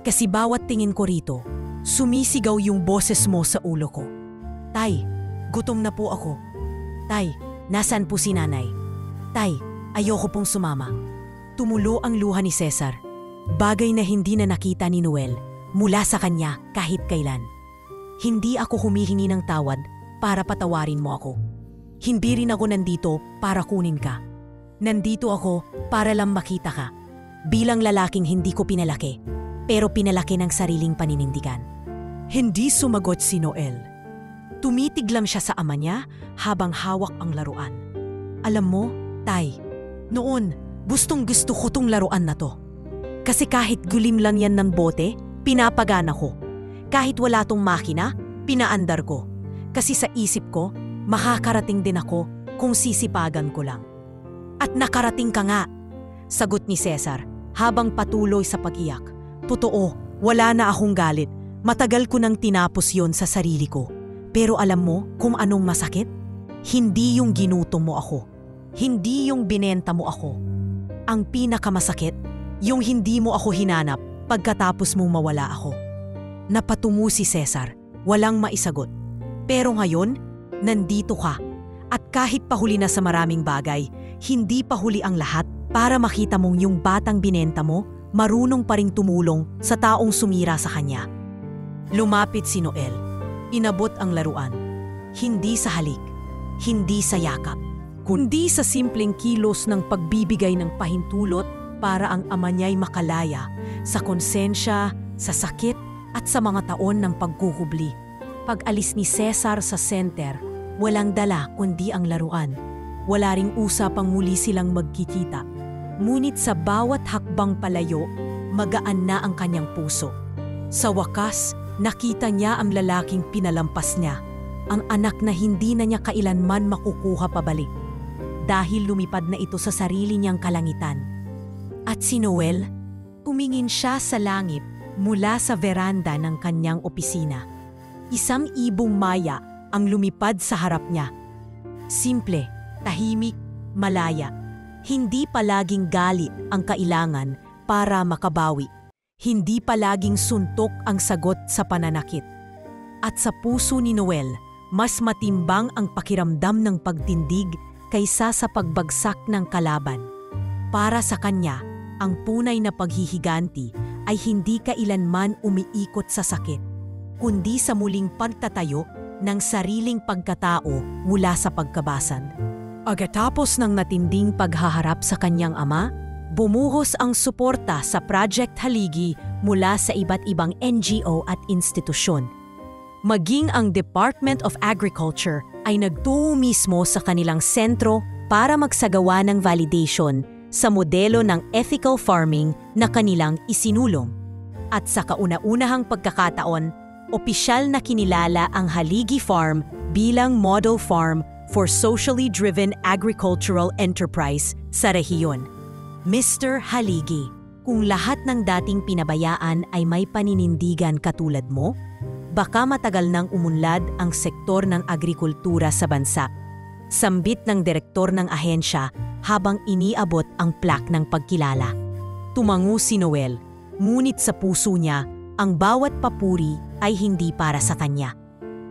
Kasi bawat tingin ko rito, sumisigaw yung boses mo sa ulo ko. Tay, gutom na po ako. Tay, nasaan po si nanay? Tay, ayoko pong sumama." Tumulo ang luha ni Cesar. Bagay na hindi na nakita ni Noel mula sa kanya kahit kailan. "Hindi ako humihingi ng tawad para patawarin mo ako. Hindi rin ako nandito para kunin ka. Nandito ako para lang makita ka. Bilang lalaking hindi ko pinalaki, pero pinalaki ng sariling paninindigan." Hindi sumagot si Noel. Tumitig lang siya sa ama niya habang hawak ang laruan. "Alam mo, Tay, noon gustong-gusto ko tong laruan na to. Kasi kahit gulim lang yan ng bote, pinapagana ko. Kahit wala tong makina, pinaandar ko. Kasi sa isip ko, makakarating din ako kung sisipagan ko lang." "At nakarating ka nga," sagot ni Cesar habang patuloy sa pag-iyak. "Totoo, wala na akong galit. Matagal ko nang tinapos yon sa sarili ko. Pero alam mo kung anong masakit? Hindi yung ginutom mo ako. Hindi yung binenta mo ako. Ang pinakamasakit, yung hindi mo ako hinanap pagkatapos mong mawala ako." Napatungo si Cesar, walang maisagot. Pero ngayon, nandito ka. At kahit pahuli na sa maraming bagay, hindi pa huli ang lahat para makita mong yung batang binenta mo, marunong pa ring tumulong sa taong sumira sa kanya. Lumapit si Noel. Inabot ang laruan. Hindi sa halik, hindi sa yakap, kundi sa simpleng kilos ng pagbibigay ng pahintulot para ang ama niya'y makalaya sa konsensya, sa sakit at sa mga taon ng pagkuhubli. Pag-alis ni Cesar sa center, walang dala kundi ang laruan. Wala ring usapang muli silang magkikita. Ngunit sa bawat hakbang palayo, magaan na ang kanyang puso. Sa wakas, nakita niya ang lalaking pinalampas niya, ang anak na hindi na niya kailanman makukuha pabalik. Dahil lumipad na ito sa sarili niyang kalangitan. At si Noel, tumingin siya sa langit mula sa veranda ng kanyang opisina. Isang ibong maya ang lumipad sa harap niya. Simple, tahimik, malaya. Hindi palaging galit ang kailangan para makabawi. Hindi palaging suntok ang sagot sa pananakit. At sa puso ni Noel, mas matimbang ang pakiramdam ng pagtindig kaysa sa pagbagsak ng kalaban. Para sa kanya, ang tunay na paghihiganti ay hindi kailanman umiikot sa sakit, kundi sa muling pagtatayo ng sariling pagkatao mula sa pagkabasan. Pagkatapos ng matinding paghaharap sa kanyang ama, bumuhos ang suporta sa Project Haligi mula sa iba't ibang NGO at institusyon. Maging ang Department of Agriculture ay nagtuo mismo sa kanilang sentro para magsagawa ng validation sa modelo ng ethical farming na kanilang isinulong. At sa kauna-unahang pagkakataon, opisyal na kinilala ang Haligi Farm bilang model farm for socially driven agricultural enterprise sa rehiyon. Mr. Haligi, kung lahat ng dating pinabayaan ay may paninindigan katulad mo, baka matagal nang umunlad ang sektor ng agrikultura sa bansa. Sambit ng direktor ng ahensya habang iniabot ang plaque ng pagkilala. Tumango si Noel, ngunit sa puso niya, ang bawat papuri ay hindi para sa kanya.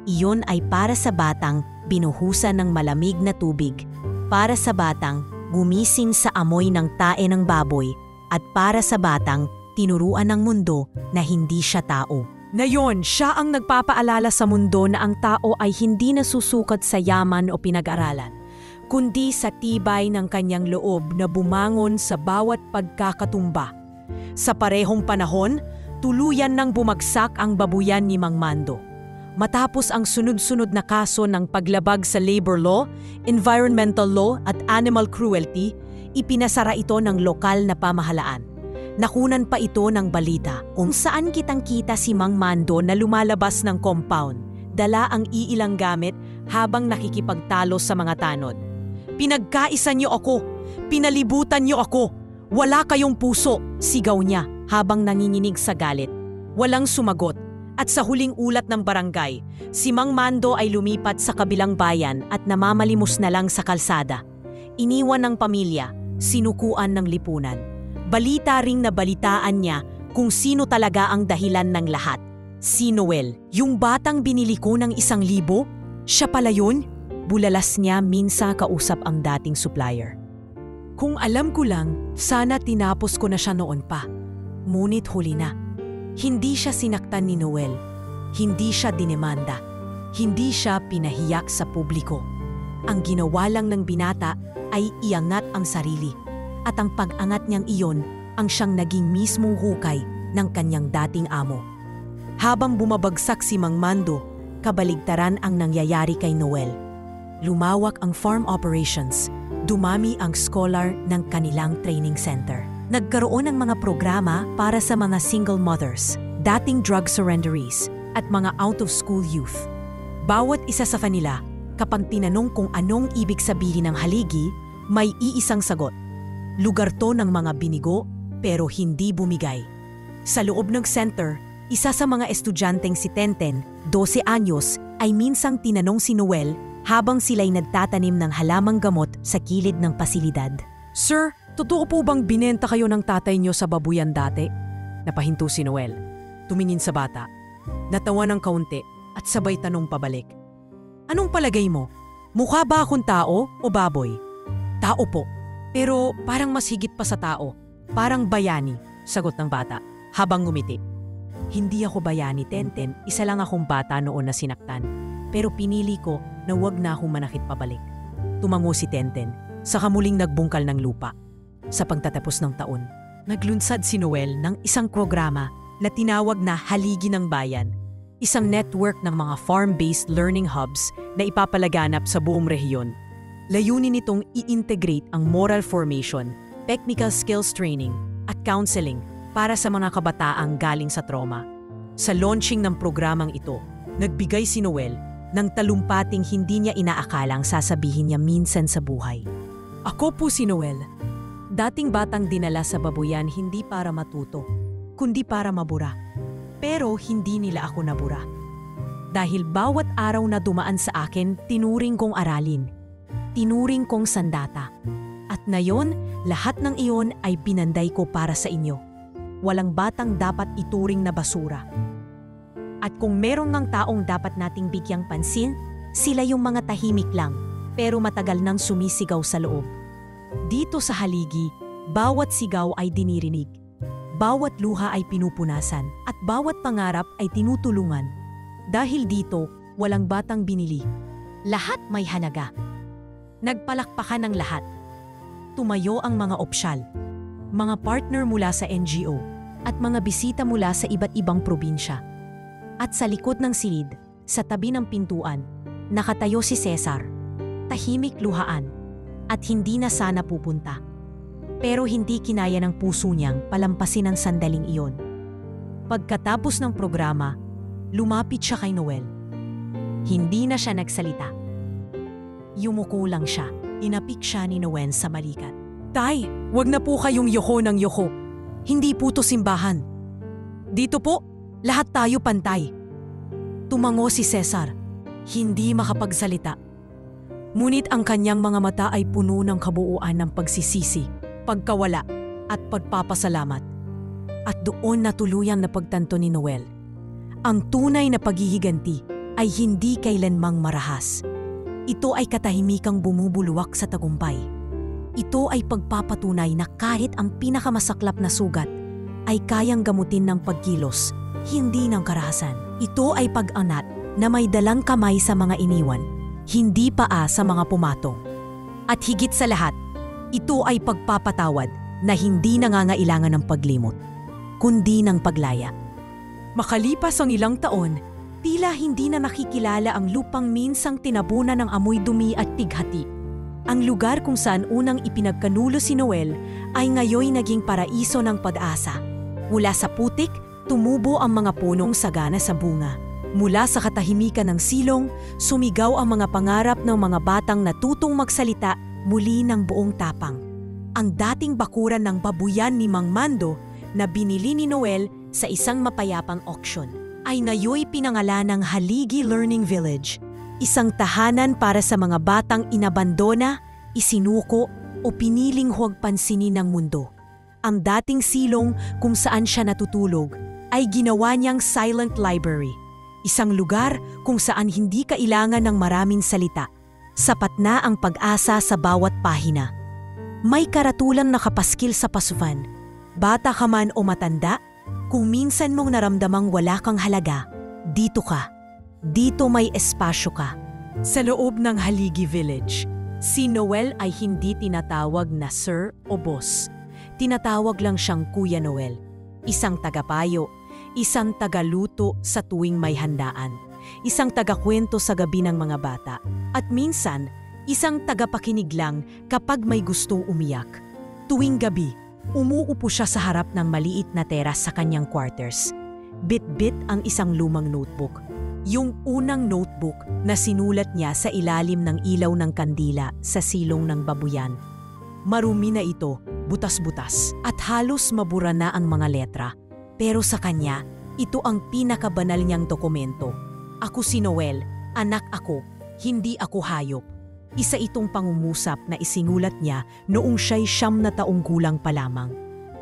Iyon ay para sa batang binuhusan ng malamig na tubig, para sa batang gumising sa amoy ng tae ng baboy, at para sa batang tinuruan ng mundo na hindi siya tao. Ngayon, siya ang nagpapaalala sa mundo na ang tao ay hindi nasusukat sa yaman o pinag-aralan, kundi sa tibay ng kanyang loob na bumangon sa bawat pagkakatumba. Sa parehong panahon, tuluyan nang bumagsak ang babuyan ni Mang Mando. Matapos ang sunod-sunod na kaso ng paglabag sa labor law, environmental law at animal cruelty, ipinasara ito ng lokal na pamahalaan. Nakunan pa ito ng balita kung saan kitang-kita si Mang Mando na lumalabas ng compound, dala ang iilang gamit habang nakikipagtalo sa mga tanod. "Pinagkaisa niyo ako! Pinalibutan niyo ako! Wala kayong puso!" sigaw niya habang nanginginig sa galit. Walang sumagot, at sa huling ulat ng barangay, si Mang Mando ay lumipat sa kabilang bayan at namamalimos na lang sa kalsada. Iniwan ng pamilya, sinukuan ng lipunan. Balita ring nabalitaan niya kung sino talaga ang dahilan ng lahat. Si Noel, yung batang binili ko ng 1,000? Siya pala yun? Bulalas niya minsan kausap ang dating supplier. Kung alam ko lang, sana tinapos ko na siya noon pa. Ngunit huli na. Hindi siya sinaktan ni Noel. Hindi siya dinemanda. Hindi siya pinahiyak sa publiko. Ang ginawa lang ng binata ay iangat ang sarili. At ang pag-angat niyang iyon ang siyang naging mismong hukay ng kanyang dating amo. Habang bumabagsak si Mang Mando, kabaligtaran ang nangyayari kay Noel. Lumawak ang farm operations, dumami ang scholar ng kanilang training center. Nagkaroon ng mga programa para sa mga single mothers, dating drug surrenderies, at mga out-of-school youth. Bawat isa sa kanila, kapag tinanong kung anong ibig sabihin ng haligi, may iisang sagot. Lugar to ng mga binigo pero hindi bumigay. Sa loob ng center, isa sa mga estudyanteng si Tenten, 12 anyos, ay minsang tinanong si Noel habang sila'y nagtatanim ng halamang gamot sa kilid ng pasilidad. "Sir, totoo po bang binenta kayo ng tatay niyo sa babuyan dati?" Napahinto si Noel. Tumingin sa bata. Natawa ng kaunti at sabay tanong pabalik. "Anong palagay mo? Mukha ba akong tao o baboy?" "Tao po. Pero parang mas higit pa sa tao. Parang bayani," sagot ng bata, habang ngumiti. "Hindi ako bayani, Tenten. Isa lang akong bata noon na sinaktan. Pero pinili ko na wag na akong manakit pabalik." Tumango si Tenten, saka muling nagbungkal ng lupa. Sa pagtatapos ng taon, naglunsad si Noel ng isang programa na tinawag na Haligi ng Bayan, isang network ng mga farm-based learning hubs na ipapalaganap sa buong rehiyon. Layunin nitong i-integrate ang moral formation, technical skills training, at counseling para sa mga kabataang galing sa trauma. Sa launching ng programang ito, nagbigay si Noel ng talumpating hindi niya inaakalang sasabihin niya minsan sa buhay. Ako po si Noel. Dating batang dinala sa babuyan hindi para matuto, kundi para mabura. Pero hindi nila ako nabura. Dahil bawat araw na dumaan sa akin, tinuring kong aralin. Tinuring kong sandata. At ngayon, lahat ng iyon ay binanday ko para sa inyo. Walang batang dapat ituring na basura. At kung meron ngang taong dapat nating bigyang pansin, sila yung mga tahimik lang, pero matagal nang sumisigaw sa loob. Dito sa Haligi, bawat sigaw ay dinirinig. Bawat luha ay pinupunasan at bawat pangarap ay tinutulungan. Dahil dito, walang batang binili. Lahat may halaga. Nagpalakpakan ng lahat. Tumayo ang mga opsyal, mga partner mula sa NGO at mga bisita mula sa iba't ibang probinsya. At sa likod ng silid, sa tabi ng pintuan, nakatayo si Cesar, tahimik luhaan, at hindi na sana pupunta. Pero hindi kinaya ng puso niyang palampasin ang sandaling iyon. Pagkatapos ng programa, lumapit siya kay Noel. Hindi na siya nagsalita. Yumuko lang siya. Inapik siya ni Noel sa balikat. Tay, wag na po kayong yoko ng yoko. Hindi po to simbahan. Dito po, lahat tayo pantay. Tumango si Cesar, hindi makapagsalita. Ngunit ang kanyang mga mata ay puno ng kabuuan ng pagsisisi, pagkawala at pagpapasalamat. At doon natuluyang napagtanto ni Noel. Ang tunay na paghihiganti ay hindi kailanmang marahas. Ito ay katahimikang bumubulwak sa tagumpay. Ito ay pagpapatunay na kahit ang pinakamasaklap na sugat ay kayang gamutin ng pagkilos, hindi ng karahasan. Ito ay pag-anat na may dalang kamay sa mga iniwan, hindi paa sa mga pumatong. At higit sa lahat, ito ay pagpapatawad na hindi nangangailangan ng paglimot, kundi ng paglaya. Makalipas ang ilang taon, tila hindi na nakikilala ang lupang minsang tinabunan ng amoy dumi at tighati. Ang lugar kung saan unang ipinagkanulo si Noel ay ngayoy naging paraiso ng pag-asa. Mula sa putik, tumubo ang mga punong sagana sa bunga. Mula sa katahimikan ng silong, sumigaw ang mga pangarap ng mga batang natutong magsalita muli ng buong tapang. Ang dating bakuran ng babuyan ni Mang Mando na binili ni Noel sa isang mapayapang auction ay ngayoy pinangalan ng Haligi Learning Village, isang tahanan para sa mga batang inabandona, isinuko o piniling huwag pansinin ng mundo. Ang dating silong kung saan siya natutulog ay ginawa niyang silent library, isang lugar kung saan hindi kailangan ng maraming salita. Sapat na ang pag-asa sa bawat pahina. May karatulang nakapaskil sa pasukan. Bata ka man o matanda, kung minsan mong naramdamang wala kang halaga, dito ka. Dito may espasyo ka. Sa loob ng Haligi Village, si Noel ay hindi tinatawag na sir o boss. Tinatawag lang siyang Kuya Noel, isang tagapayo, isang tagaluto sa tuwing may handaan, isang tagakwento sa gabi ng mga bata, at minsan, isang tagapakinig lang kapag may gustong umiyak. Tuwing gabi, umuupo siya sa harap ng maliit na teras sa kanyang quarters. Bit-bit ang isang lumang notebook. Yung unang notebook na sinulat niya sa ilalim ng ilaw ng kandila sa silong ng babuyan. Marumi na ito, butas-butas, at halos mabura na ang mga letra. Pero sa kanya, ito ang pinakabanal niyang dokumento. Ako si Noel, anak ako, hindi ako hayop. Isa itong pangungusap na isinulat niya noong siya'y 9 na taong gulang pa lamang.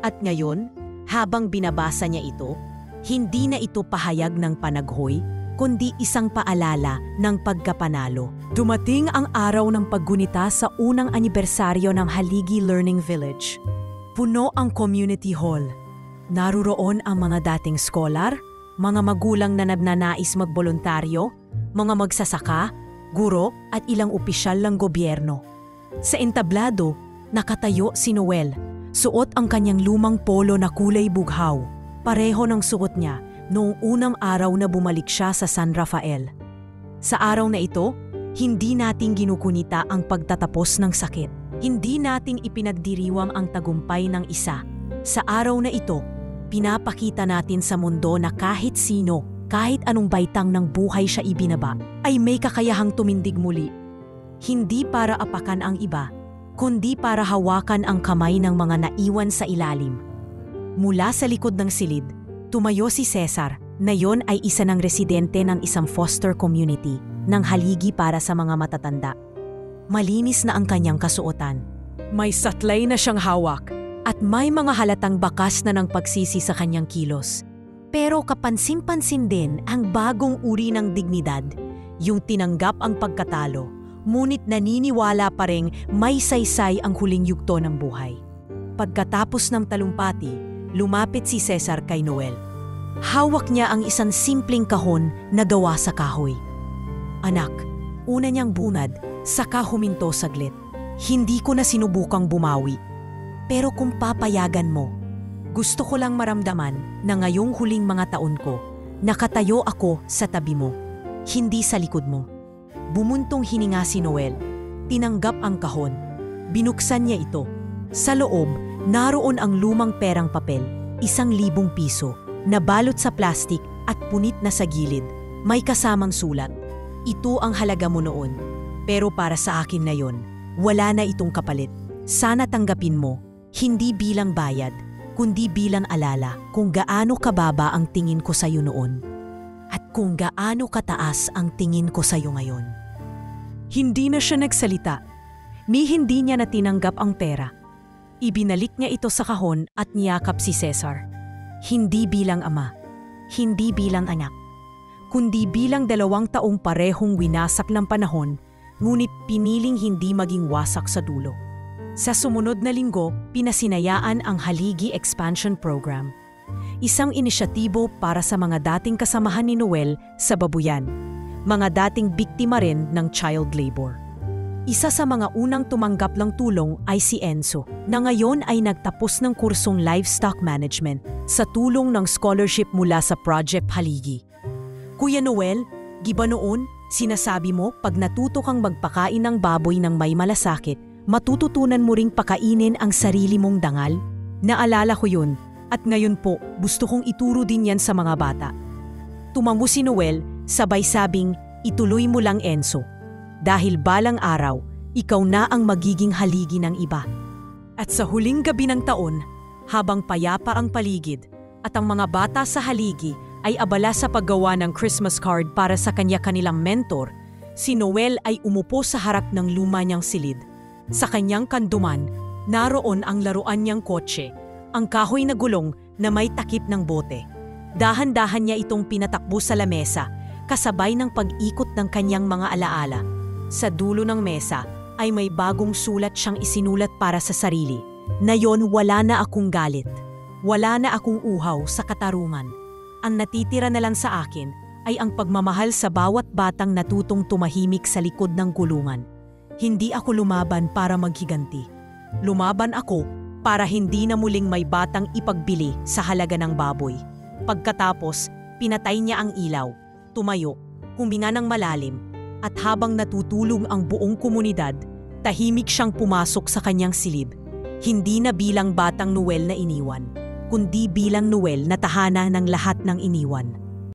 At ngayon, habang binabasa niya ito, hindi na ito pahayag ng panaghoy, kundi isang paalala ng pagkapanalo. Dumating ang araw ng paggunita sa unang anibersaryo ng Haligi Learning Village. Puno ang community hall. Naruroon ang mga dating scholar, mga magulang na nagnanais magboluntaryo, mga magsasaka, guro at ilang opisyal ng gobyerno. Sa entablado, nakatayo si Noel. Suot ang kanyang lumang polo na kulay bughaw. Pareho ng suot niya noong unang araw na bumalik siya sa San Rafael. Sa araw na ito, hindi nating ginukunita ang pagtatapos ng sakit. Hindi nating ipinagdiriwang ang tagumpay ng isa. Sa araw na ito, pinapakita natin sa mundo na kahit sino, kahit anong baitang ng buhay siya ibinaba, ay may kakayahang tumindig muli. Hindi para apakan ang iba, kundi para hawakan ang kamay ng mga naiwan sa ilalim. Mula sa likod ng silid, tumayo si Cesar, na yon ay isa ng residente ng isang foster community ng haligi para sa mga matatanda. Malinis na ang kanyang kasuotan. May satlay na siyang hawak at may mga halatang bakas na ng pagsisi sa kanyang kilos. Pero kapansin-pansin din ang bagong uri ng dignidad, yung tinanggap ang pagkatalo, ngunit naniniwala pa ring may saysay ang huling yugto ng buhay. Pagkatapos ng talumpati, lumapit si Cesar kay Noel. Hawak niya ang isang simpleng kahon na gawa sa kahoy. Anak, una niyang bunad, saka huminto saglit. Hindi ko na sinubukang bumawi. Pero kung papayagan mo, gusto ko lang maramdaman na ngayong huling mga taon ko, nakatayo ako sa tabi mo, hindi sa likod mo. Bumuntong hininga si Noel. Tinanggap ang kahon. Binuksan niya ito. Sa loob, naroon ang lumang perang papel, 1,000 piso, na balot sa plastik at punit na sa gilid. May kasamang sulat. Ito ang halaga mo noon. Pero para sa akin na yon, wala na itong kapalit. Sana tanggapin mo, hindi bilang bayad, kundi bilang alala kung gaano kababa ang tingin ko sa iyo noon. At kung gaano kataas ang tingin ko sa iyo ngayon. Hindi na siya nagsalita, ni hindi niya na tinanggap ang pera. Ibinalik niya ito sa kahon at niyakap si Cesar. Hindi bilang ama, hindi bilang anak, kundi bilang 2 taong parehong winasak ng panahon, ngunit piniling hindi maging wasak sa dulo. Sa sumunod na linggo, pinasinayaan ang Haligi Expansion Program, isang inisyatibo para sa mga dating kasamahan ni Noel sa babuyan, mga dating biktima rin ng child labor. Isa sa mga unang tumanggap ng tulong ay si Enzo, na ngayon ay nagtapos ng kursong livestock management sa tulong ng scholarship mula sa Project Haligi. Kuya Noel, giba noon, sinasabi mo pag natuto kang magpakain ng baboy ng may malasakit, matututunan mo ring pakainin ang sarili mong dangal? Naalala ko yun, at ngayon po gusto kong ituro din yan sa mga bata. Tumango si Noel, sabay sabing, ituloy mo lang Enzo. Dahil balang araw, ikaw na ang magiging haligi ng iba. At sa huling gabi ng taon, habang payapa ang paligid at ang mga bata sa haligi ay abala sa paggawa ng Christmas card para sa kanya-kanilang mentor, si Noel ay umupo sa harap ng luma niyang silid. Sa kanyang kanduman, naroon ang laruan niyang kotse, ang kahoy na gulong na may takip ng bote. Dahan-dahan niya itong pinatakbo sa lamesa, kasabay ng pag-ikot ng kanyang mga alaala. Sa dulo ng mesa ay may bagong sulat siyang isinulat para sa sarili. Na yon, wala na akong galit. Wala na akong uhaw sa katarungan. Ang natitira na lang sa akin ay ang pagmamahal sa bawat batang natutong tumahimik sa likod ng kulungan. Hindi ako lumaban para maghiganti. Lumaban ako para hindi na muling may batang ipagbili sa halaga ng baboy. Pagkatapos, pinatay niya ang ilaw, tumayo, huminga ng malalim, at habang natutulog ang buong komunidad, tahimik siyang pumasok sa kanyang silid. Hindi na bilang batang Noel na iniwan, kundi bilang Noel na tahana ng lahat ng iniwan.